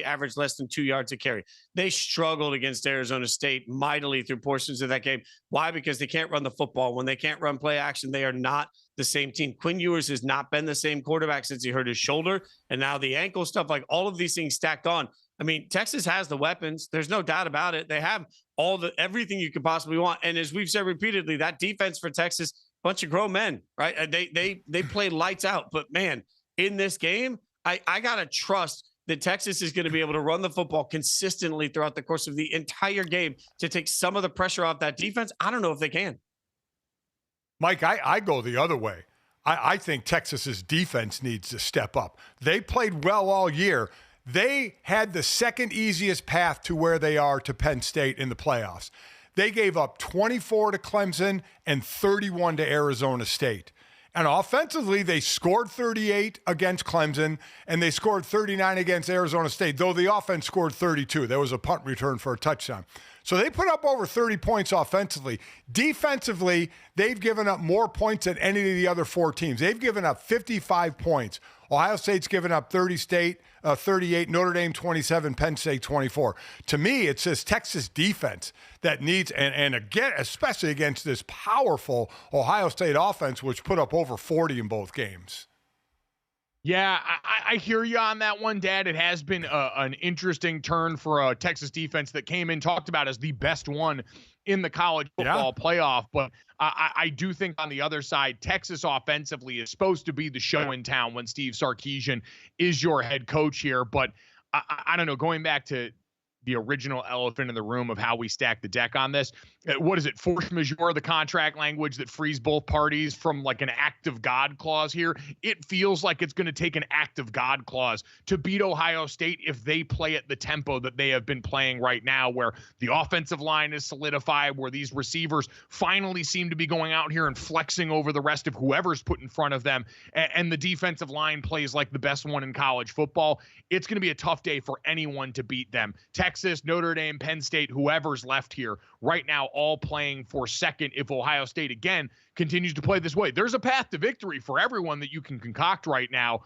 averaged less than 2 yards a carry. They struggled against Arizona State mightily through portions of that game. Why? Because they can't run the football. When they can't run play action, they are not the same team. Quinn Ewers has not been the same quarterback since he hurt his shoulder, and now the ankle stuff, like all of these things stacked on. I mean, Texas has the weapons. There's no doubt about it. They have everything you could possibly want. And as we've said repeatedly, that defense for Texas, bunch of grown men, right? They play lights out. But man, in this game, I gotta trust that Texas is going to be able to run the football consistently throughout the course of the entire game to take some of the pressure off that defense. I don't know if they can. Mike, I go the other way. I think Texas's defense needs to step up. They played well all year. They had the second easiest path to where they are to Penn State in the playoffs. They gave up 24 to Clemson and 31 to Arizona State. And offensively, they scored 38 against Clemson, and they scored 39 against Arizona State, though the offense scored 32. There was a punt return for a touchdown. So they put up over 30 points offensively. Defensively, they've given up more points than any of the other 4 teams. They've given up 55 points. Ohio State's given up 38, Notre Dame 27, Penn State 24. To me, it's this Texas defense that needs, and again, especially against this powerful Ohio State offense, which put up over 40 in both games. Yeah, I hear you on that one, Dad. It has been an interesting turn for a Texas defense that came in, talked about as the best one in the college football playoff. But I do think on the other side, Texas offensively is supposed to be the show in town when Steve Sarkisian is your head coach here. But I don't know, going back to the original elephant in the room of how we stack the deck on this. What is it? Force majeure, the contract language that frees both parties from like an act of God clause here. It feels like it's going to take an act of God clause to beat Ohio State if they play at the tempo that they have been playing right now, where the offensive line is solidified, where these receivers finally seem to be going out here and flexing over the rest of whoever's put in front of them, and the defensive line plays like the best one in college football. It's going to be a tough day for anyone to beat them. Texas, Notre Dame, Penn State, whoever's left here right now, all playing for second if Ohio State, again, continues to play this way. There's a path to victory for everyone that you can concoct right now.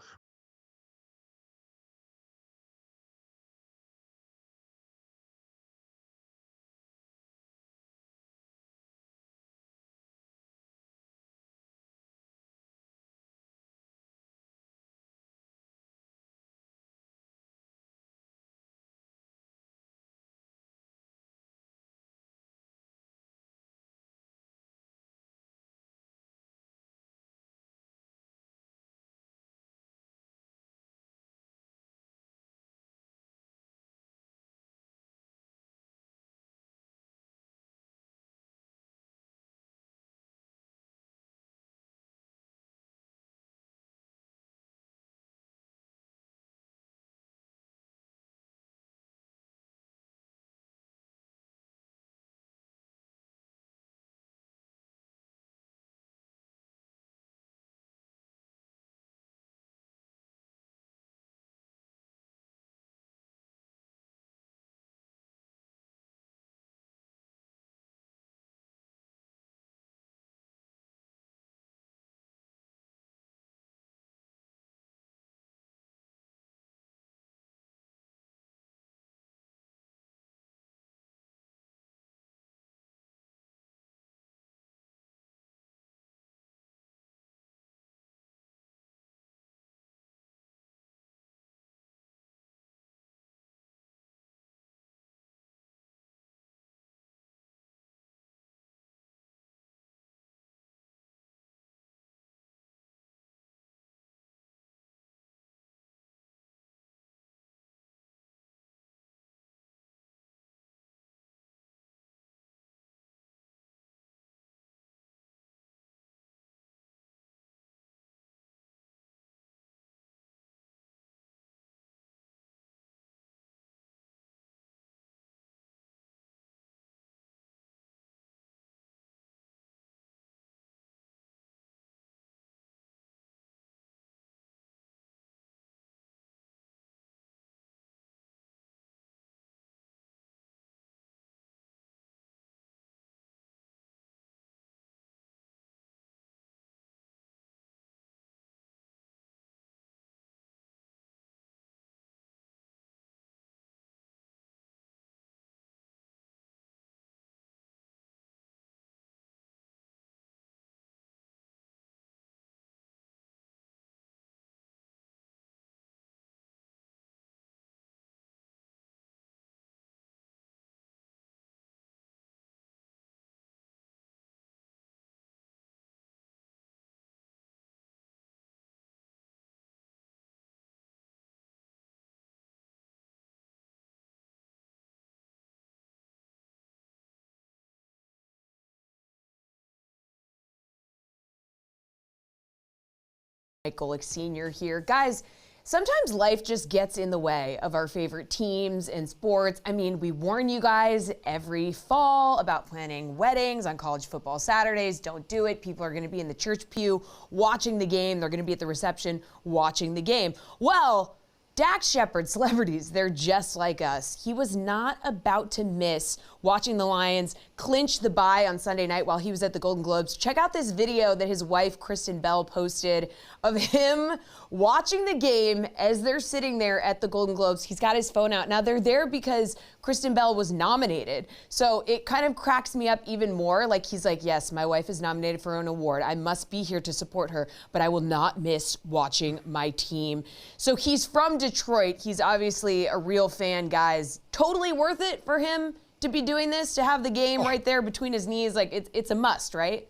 Golic Sr. here. Guys, sometimes life just gets in the way of our favorite teams and sports. I mean, we warn you guys every fall about planning weddings on college football Saturdays. Don't do it. People are going to be in the church pew watching the game. They're going to be at the reception watching the game. Well, Dax Shepard, celebrities, they're just like us. He was not about to miss watching the Lions clinch the bye on Sunday night while he was at the Golden Globes. Check out this video that his wife, Kristen Bell, posted of him watching the game as they're sitting there at the Golden Globes. He's got his phone out. Now, they're there because Kristen Bell was nominated. So it kind of cracks me up even more. Like, he's like, yes, my wife is nominated for an award. I must be here to support her, but I will not miss watching my team. So he's from Detroit. He's obviously a real fan, guys. Totally worth it for him to be doing this, to have the game right there between his knees. Like, it's a must, right?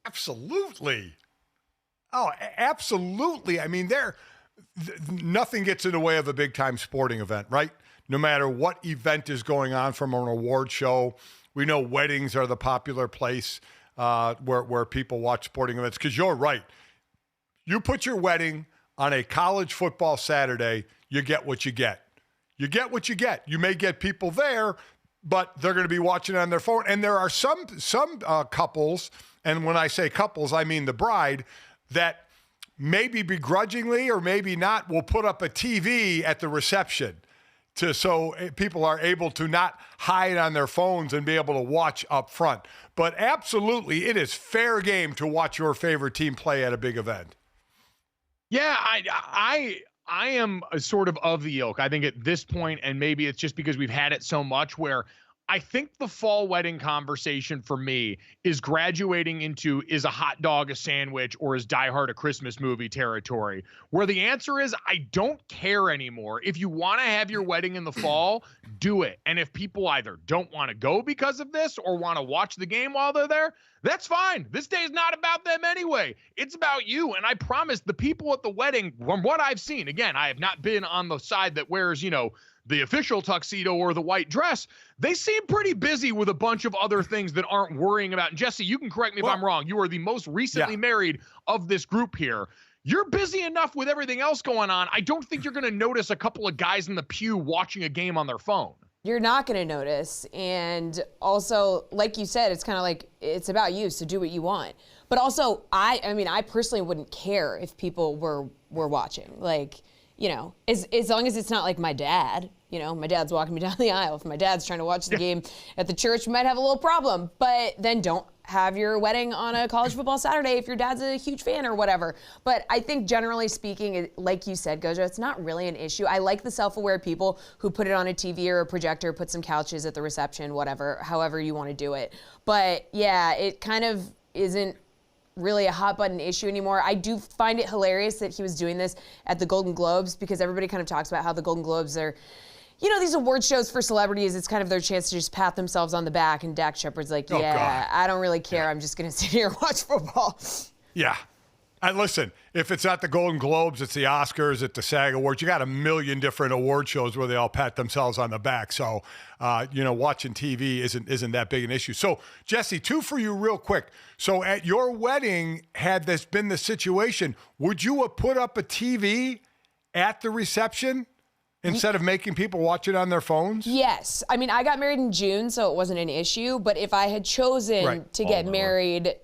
Absolutely. Oh, absolutely. I mean, nothing gets in the way of a big-time sporting event, right? No matter what event is going on, from an award show. We know weddings are the popular place where people watch sporting events, because you're right. You put your wedding on a college football Saturday, you get what you get. You get what you get. You may get people there, but they're going to be watching on their phone. And there are some couples, and when I say couples, I mean the bride, that maybe begrudgingly or maybe not will put up a TV at the reception so people are able to not hide on their phones and be able to watch up front. But absolutely, it is fair game to watch your favorite team play at a big event. Yeah, I am sort of the ilk. I think at this point, and maybe it's just because we've had it so much, where I think the fall wedding conversation for me is graduating into, is a hot dog a sandwich or is Die Hard a Christmas movie territory, where the answer is I don't care anymore. If you want to have your wedding in the fall, do it. And if people either don't want to go because of this or want to watch the game while they're there, that's fine. This day is not about them anyway. It's about you. And I promise the people at the wedding, from what I've seen, again, I have not been on the side that wears, the official tuxedo or the white dress. They seem pretty busy with a bunch of other things that aren't worrying about. And Jesse, you can correct me if I'm wrong. You are the most recently married of this group here. You're busy enough with everything else going on. I don't think you're going to notice a couple of guys in the pew watching a game on their phone. You're not going to notice. And also, like you said, it's kind of like, it's about you, so do what you want. But also, I personally wouldn't care if people were watching. Like, as long as it's not like my dad. My dad's walking me down the aisle. If my dad's trying to watch the game at the church, we might have a little problem. But then don't have your wedding on a college football Saturday if your dad's a huge fan or whatever. But I think generally speaking, like you said, Gojo, it's not really an issue. I like the self-aware people who put it on a TV or a projector, put some couches at the reception, whatever, however you want to do it. But yeah, it kind of isn't really a hot button issue anymore. I do find it hilarious that he was doing this at the Golden Globes, because everybody kind of talks about how the Golden Globes are, these award shows for celebrities. It's kind of their chance to just pat themselves on the back. And Dax Shepard's like, I don't really care. I'm just going to sit here and watch football. Yeah. And listen, if it's at the Golden Globes, it's the Oscars, it's the SAG Awards. You got a million different award shows where they all pat themselves on the back. So, watching TV isn't that big an issue. So, Jesse, 2 for you real quick. So, at your wedding, had this been the situation, would you have put up a TV at the reception instead of making people watch it on their phones? Yes. I got married in June, so it wasn't an issue. But if I had chosen to get married,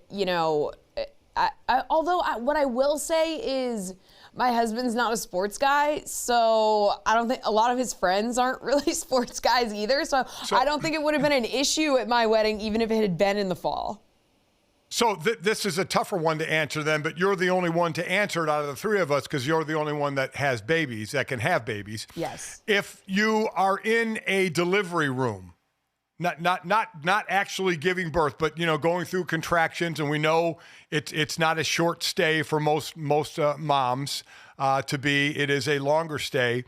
although what I will say is my husband's not a sports guy, so I don't think a lot of his friends aren't really sports guys either. So I don't think it would have been an issue at my wedding, even if it had been in the fall. So this is a tougher one to answer then, but you're the only one to answer it out of the three of us, because you're the only one that has babies, that can have babies. Yes. If you are in a delivery room, not actually giving birth, but going through contractions, and we know it's not a short stay for most moms to be. It is a longer stay.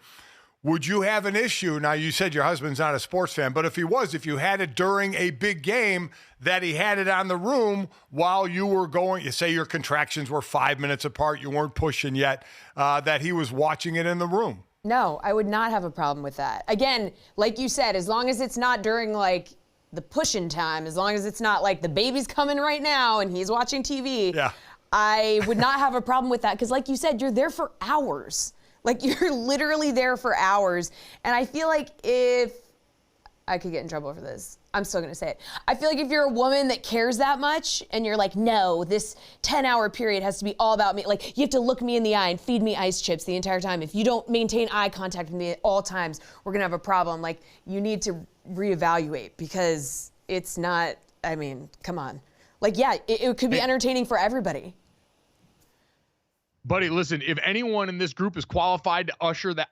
Would you have an issue? Now, you said your husband's not a sports fan, but if you had it during a big game, that he had it on the room while you were going, you say your contractions were 5 minutes apart, you weren't pushing yet, that he was watching it in the room? No, I would not have a problem with that. Again, like you said, as long as it's not during the pushing time, as long as it's not like the baby's coming right now and he's watching TV. Yeah. I would not have a problem with that because, like you said, you're there for hours. Like, you're literally there for hours. And I feel like if I could get in trouble for this, I'm still gonna say it. I feel like if you're a woman that cares that much and you're like, no, this 10-hour period has to be all about me. Like, you have to look me in the eye and feed me ice chips the entire time. If you don't maintain eye contact with me at all times, we're gonna have a problem. Like, you need to reevaluate because it's not, I mean, come on. Like, yeah, it could be entertaining for everybody. Buddy, listen, if anyone in this group is qualified to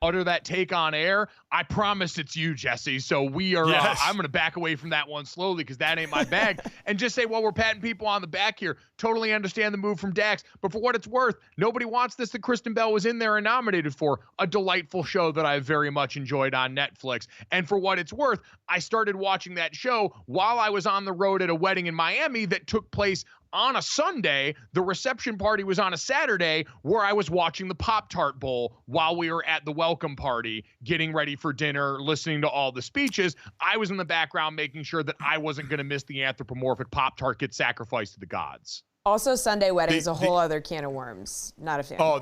utter that take on air, I promise it's you, Jesse. So we are, yes. I'm going to back away from that one slowly because that ain't my bag. And just say, well, we're patting people on the back here. Totally understand the move from Dax. But for what it's worth, nobody wants this that Kristen Bell was in there and nominated for. A delightful show that I very much enjoyed on Netflix. And for what it's worth, I started watching that show while I was on the road at a wedding in Miami that took place on a Sunday. The reception party was on a Saturday where I was watching the Pop-Tart Bowl while we were at the welcome party, getting ready for dinner, listening to all the speeches. I was in the background making sure that I wasn't going to miss the anthropomorphic Pop-Tart get sacrificed to the gods. Also, Sunday weddings, a whole other can of worms. Not a fan. Oh,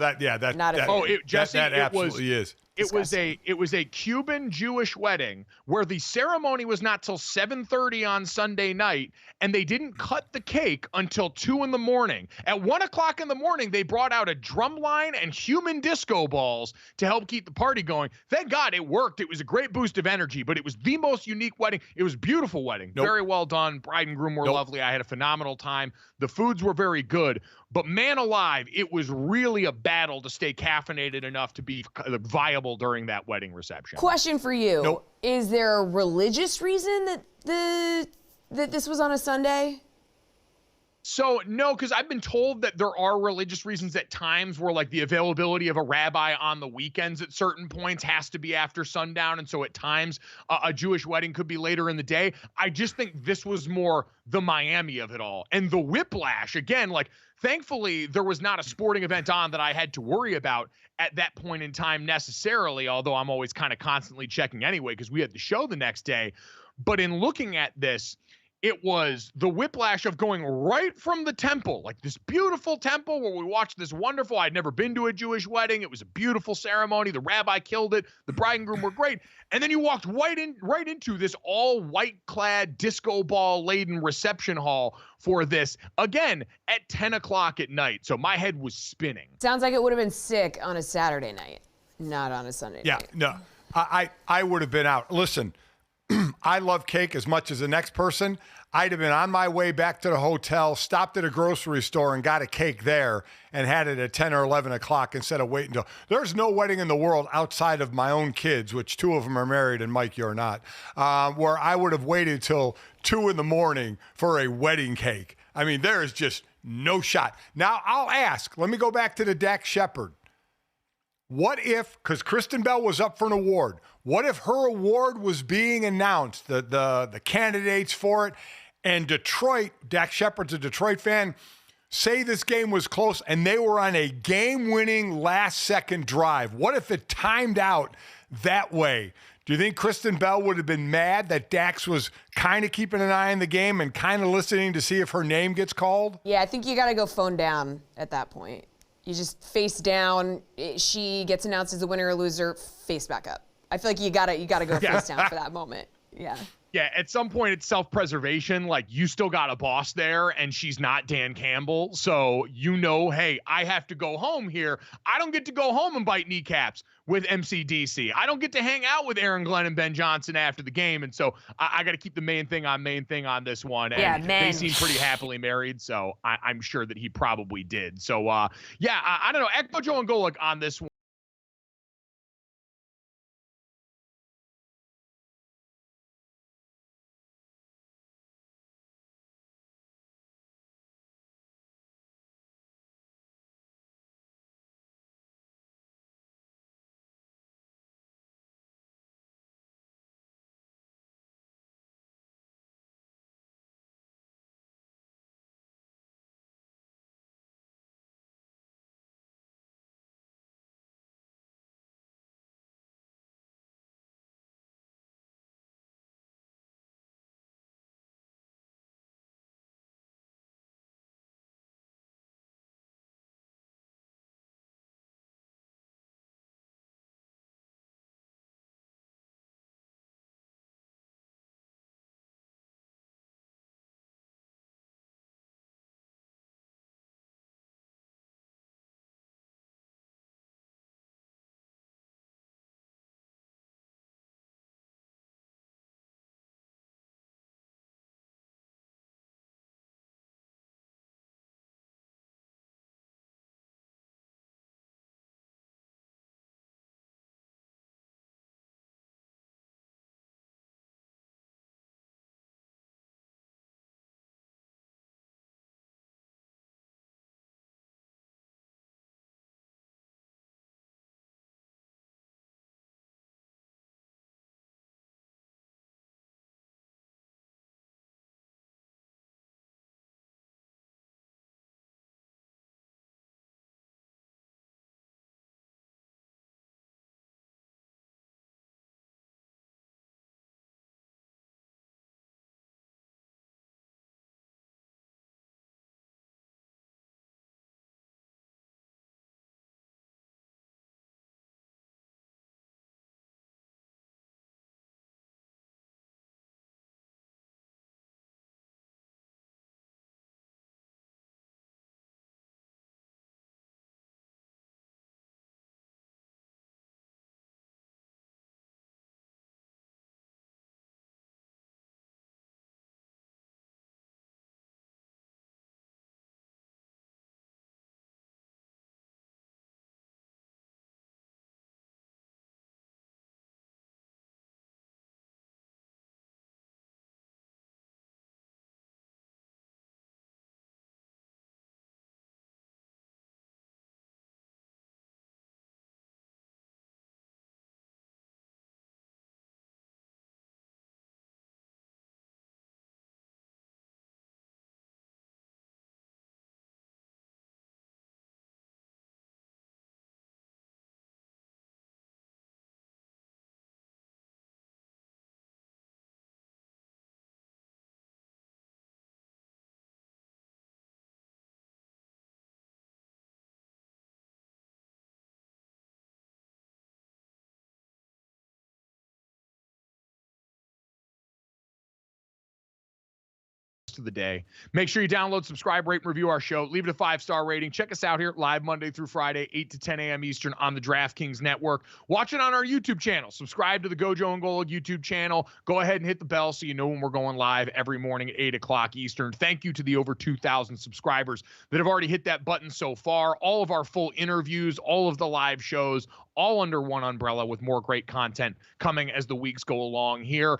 Jesse, that absolutely is. It was a Cuban Jewish wedding where the ceremony was not till 7:30 on Sunday night, and they didn't cut the cake until 2 a.m. At 1 o'clock in the morning, they brought out a drum line and human disco balls to help keep the party going. Thank God it worked. It was a great boost of energy, but it was the most unique wedding. It was a beautiful wedding. Nope. Very well done. Bride and groom were lovely. I had a phenomenal time. The foods were very good. But man alive, it was really a battle to stay caffeinated enough to be viable during that wedding reception. Question for you. Nope. Is there a religious reason that this was on a Sunday? So no, because I've been told that there are religious reasons at times where like the availability of a rabbi on the weekends at certain points has to be after sundown. And so at times a Jewish wedding could be later in the day. I just think this was more the Miami of it all. And the whiplash, again, like thankfully there was not a sporting event on that I had to worry about at that point in time necessarily, although I'm always kind of constantly checking anyway because we had the show the next day. But in looking at this, it was the whiplash of going right from the temple, like this beautiful temple where we watched this wonderful, I'd never been to a Jewish wedding. It was a beautiful ceremony. The rabbi killed it. The bride and groom were great. And then you walked right into this all white clad disco ball laden reception hall for this again at 10 o'clock at night. So my head was spinning. Sounds like it would have been sick on a Saturday night, not on a Sunday night. Yeah, no, I would have been out. Listen, I love cake as much as the next person. I'd have been on my way back to the hotel, stopped at a grocery store and got a cake there and had it at 10 or 11 o'clock instead of waiting until. There's no wedding in the world outside of my own kids, which 2 of them are married and Mike, you're not, where I would have waited till 2 a.m. for a wedding cake. I mean, there is just no shot. Now, I'll ask, let me go back to the Dax Shepard. What if, because Kristen Bell was up for an award, what if her award was being announced, the candidates for it, and Detroit, Dax Shepard's a Detroit fan, say this game was close and they were on a game-winning last-second drive? What if it timed out that way? Do you think Kristen Bell would have been mad that Dax was kind of keeping an eye on the game and kind of listening to see if her name gets called? Yeah, I think you got to go phone down at that point. You just face down. She gets announced as a winner or loser. Face back up. I feel like you gotta go face down for that moment. Yeah. Yeah, at some point it's self-preservation. Like you still got a boss there and she's not Dan Campbell. So hey, I have to go home here. I don't get to go home and bite kneecaps with MCDC. I don't get to hang out with Aaron Glenn and Ben Johnson after the game. And so I got to keep the main thing on this one. And yeah, they seem pretty happily married. So I'm sure that he probably did. So I don't know. GoJo and Golic on this one. most of the day. Make sure you download, subscribe, rate, and review our show. Leave it a 5-star rating. Check us out here live Monday through Friday, 8 to 10 a.m. Eastern on the DraftKings Network. Watch it on our YouTube channel. Subscribe to the GoJo Golic YouTube channel. Go ahead and hit the bell so you know when we're going live every morning at 8 o'clock Eastern. Thank you to the over 2,000 subscribers that have already hit that button so far. All of our full interviews, all of the live shows, all under one umbrella with more great content coming as the weeks go along here.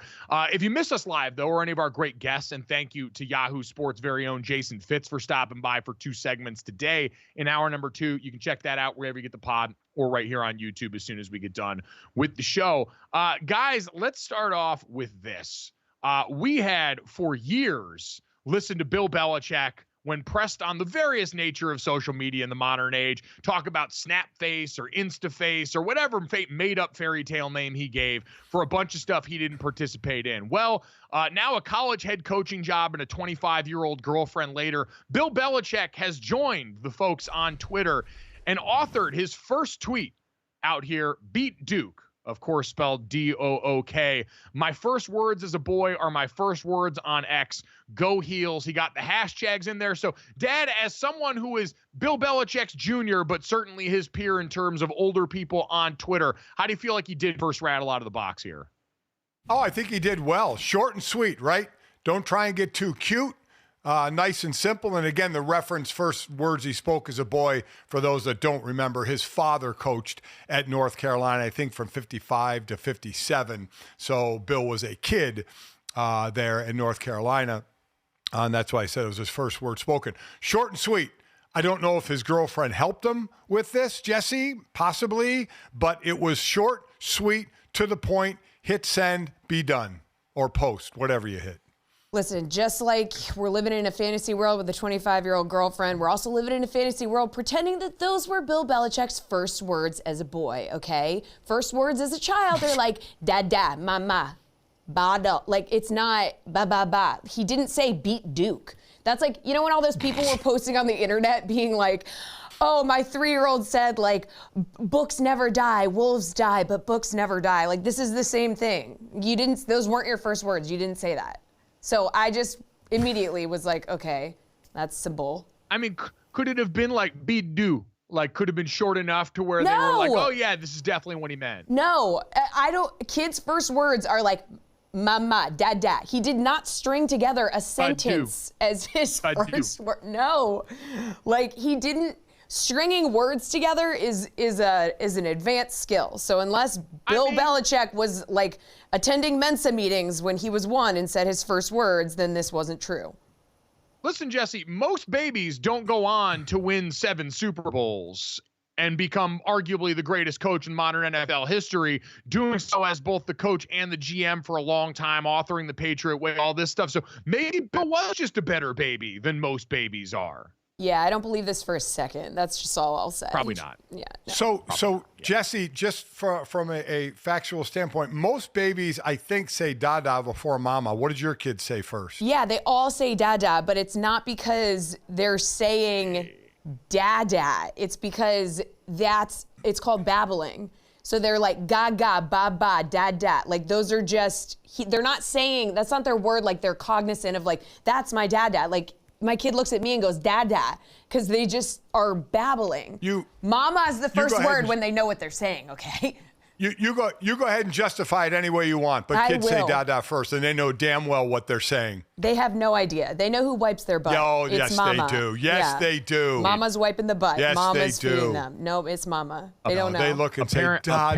If you miss us live, though, or any of our great guests, and thank you to Yahoo Sports' very own Jason Fitz for stopping by for 2 segments today in hour number 2. You can check that out wherever you get the pod or right here on YouTube as soon as we get done with the show. Guys, let's start off with this. We had, for years, listened to Bill Belichick when pressed on the various nature of social media in the modern age, talk about Snapface or Instaface or whatever made-up fairy tale name he gave for a bunch of stuff he didn't participate in. Well, now a college head coaching job and a 25-year-old girlfriend later, Bill Belichick has joined the folks on Twitter and authored his first tweet out here, "Beat Duke." Of course, spelled D-O-O-K. My first words as a boy are my first words on X. Go Heels. He got the hashtags in there. So, Dad, as someone who is Bill Belichick's junior, but certainly his peer in terms of older people on Twitter, how do you feel like he did first rattle out of the box here? Oh, I think he did well. Short and sweet, right? Don't try and get too cute. Nice and simple. And again, the reference, first words he spoke as a boy, for those that don't remember, his father coached at North Carolina, I think from 55 to 57. So Bill was a kid there in North Carolina. And that's why I said it was his first word spoken. Short and sweet. I don't know if his girlfriend helped him with this, Jesse, possibly, but it was short, sweet, to the point, hit send, be done, or post, whatever you hit. Listen, just like we're living in a fantasy world with a 25-year-old girlfriend, we're also living in a fantasy world pretending that those were Bill Belichick's first words as a boy, okay? First words as a child, they're like, da-da, mama, ba-da. Like, it's not ba-ba-ba. He didn't say beat Duke. That's like, you know when all those people were posting on the internet being like, oh, my 3-year-old said, like, books never die, wolves die, but books never die. Like, this is the same thing. Those weren't your first words. You didn't say that. So I just immediately was like, okay, that's some bull. I mean, could it have been like "be do"? Like, could have been short enough to where they were like, oh yeah, this is definitely what he meant. No, I don't. Kids' first words are like mama, dada. He did not string together a sentence as his first word. No, like he didn't. Stringing words together is an advanced skill. So unless Bill Belichick was like attending Mensa meetings when he was 1 and said his first words, then this wasn't true. Listen, Jesse, most babies don't go on to win 7 Super Bowls and become arguably the greatest coach in modern NFL history, doing so as both the coach and the GM for a long time, authoring the Patriot Way, all this stuff. So maybe Bill was just a better baby than most babies are. Yeah, I don't believe this for a second. That's just all I'll say. Probably not. Yeah. No. So Jesse, just from a factual standpoint, most babies, I think, say dada before mama. What did your kids say first? Yeah, they all say dada, but it's not because they're saying dada. It's because it's called babbling. So they're like gaga, baba, dada. Like those are just, they're not saying, that's not their word. Like they're cognizant of like, that's my dada. Like, my kid looks at me and goes, dada, because they just are babbling. Mama is the first word when they know what they're saying, okay? You go ahead and justify it any way you want, but kids say dada first, and they know damn well what they're saying. They have no idea. They know who wipes their butt. Oh, it's yes, mama. they do. Yes, they do. Mama's wiping the butt. Yes, Mama's they do. feeding them. No, it's mama. They don't know. They look and say dada.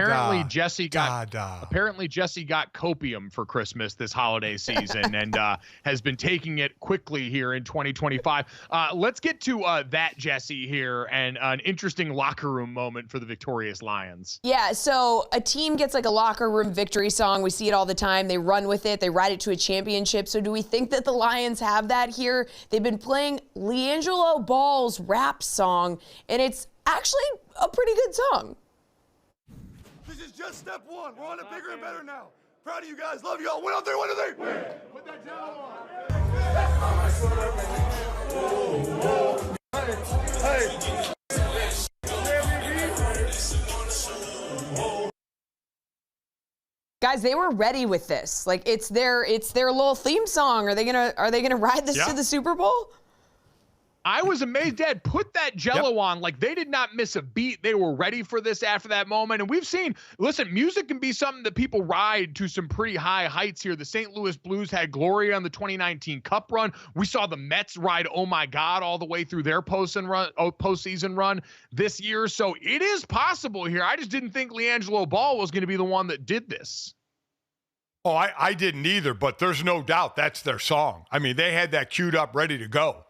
Apparently Jesse got copium for Christmas this holiday season and has been taking it quickly here in 2025. Let's get to that, Jesse, here, and an interesting locker room moment for the victorious Lions. Yeah, so a team gets like a locker room victory song. We see it all the time. They run with it. They ride it to a championship. So do we think that the Lions have that here? They've been playing LiAngelo Ball's rap song, and it's actually a pretty good song. This is just step 1. We're on it bigger and better now. Proud of you guys. Love you all. 1 on 3, 1 to 3. Win. Put that down on. Hey. guys, they were ready with this. Like it's their little theme song. Are they gonna ride this to the Super Bowl? I was amazed, Dad. Put that Jello on. Like, they did not miss a beat. They were ready for this after that moment. And we've seen, listen, music can be something that people ride to some pretty high heights here. The St. Louis Blues had Gloria on the 2019 Cup run. We saw the Mets ride Oh My God all the way through their postseason run this year. So it is possible here. I just didn't think LiAngelo Ball was going to be the one that did this. Oh, I didn't either, but there's no doubt that's their song. I mean, they had that queued up, ready to go.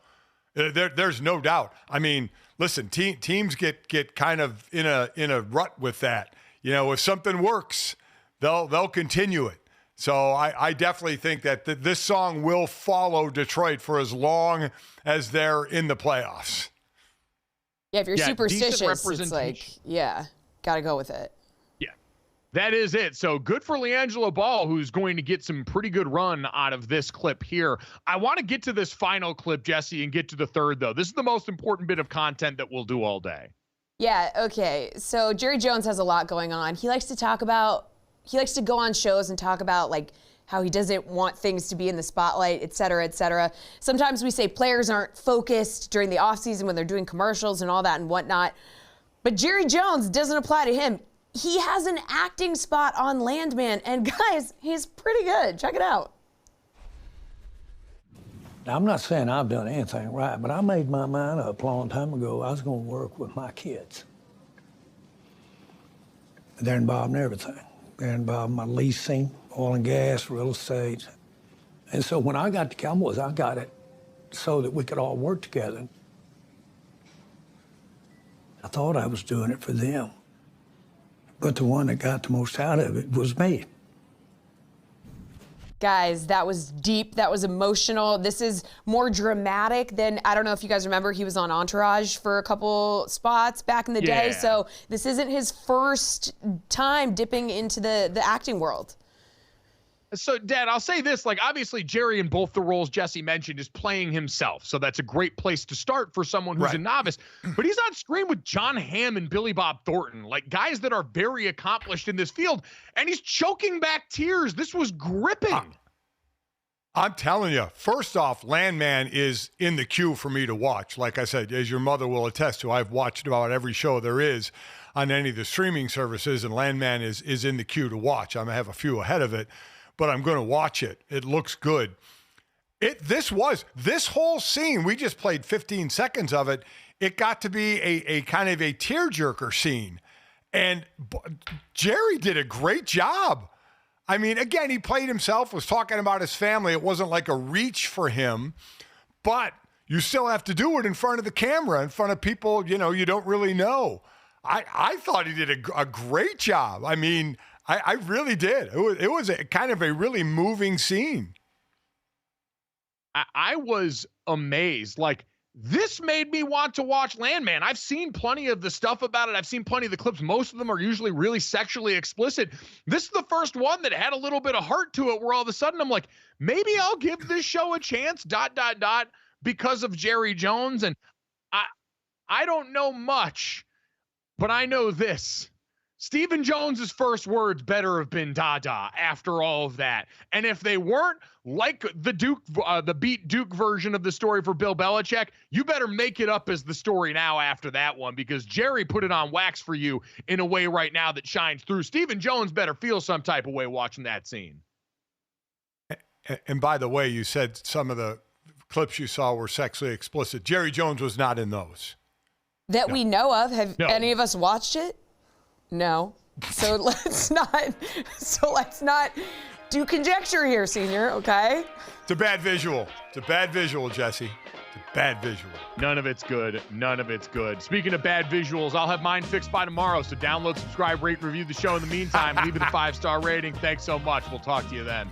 There's no doubt. I mean, listen, teams get kind of in a rut with that. You know, if something works, they'll continue it. So I definitely think that this song will follow Detroit for as long as they're in the playoffs. Yeah, if you're superstitious, it's like, gotta go with it. That is it. So good for LiAngelo Ball, who's going to get some pretty good run out of this clip here. I want to get to this final clip, Jesse, and get to the third, though. This is the most important bit of content that we'll do all day. Yeah, okay. So Jerry Jones has a lot going on. He likes to go on shows and talk about, like, how he doesn't want things to be in the spotlight, et cetera, et cetera. Sometimes we say players aren't focused during the offseason when they're doing commercials and all that and whatnot. But Jerry Jones doesn't apply to him. He has an acting spot on Landman, and guys, he's pretty good. Check it out. Now, I'm not saying I've done anything right, but I made my mind up a long time ago I was going to work with my kids. They're involved in everything. They're involved in my leasing, oil and gas, real estate. And so when I got to Cowboys, I got it so that we could all work together. I thought I was doing it for them. But the one that got the most out of it was me. Guys, that was deep. That was emotional. This is more dramatic than, I don't know if you guys remember, he was on Entourage for a couple spots back in the day. So this isn't his first time dipping into the acting world. So, Dad, I'll say this, like, obviously Jerry in both the roles Jesse mentioned is playing himself. So that's a great place to start for someone who's a novice. But he's on screen with John Hamm and Billy Bob Thornton, like guys that are very accomplished in this field. And he's choking back tears. This was gripping. I'm telling you, first off, Landman is in the queue for me to watch. Like I said, as your mother will attest to, I've watched about every show there is on any of the streaming services, and Landman is in the queue to watch. I have a few ahead of it, but I'm going to watch it. It looks good. This whole scene, we just played 15 seconds of it. It got to be a kind of a tearjerker scene. And Jerry did a great job. I mean, again, he played himself, was talking about his family. It wasn't like a reach for him, but you still have to do it in front of the camera, in front of people, you don't really know. I thought he did a great job. I mean, I really did. It was a kind of a really moving scene. I was amazed. Like, this made me want to watch Landman. I've seen plenty of the stuff about it. I've seen plenty of the clips. Most of them are usually really sexually explicit. This is the first one that had a little bit of heart to it, where all of a sudden I'm like, maybe I'll give this show a chance, ... because of Jerry Jones. And I don't know much, but I know this. Stephen Jones's first words better have been "da-da" after all of that. And if they weren't, like the beat Duke version of the story for Bill Belichick, you better make it up as the story now after that one, because Jerry put it on wax for you in a way right now that shines through. Stephen Jones better feel some type of way watching that scene. And by the way, you said some of the clips you saw were sexually explicit. Jerry Jones was not in those. That we know of. Have any of us watched it? No. So let's not do conjecture here, Senior, okay? It's a bad visual. Jesse. It's a bad visual. None of it's good. None of it's good. Speaking of bad visuals, I'll have mine fixed by tomorrow. So download, subscribe, rate, and review the show in the meantime. Leave it a 5-star rating. Thanks so much. We'll talk to you then.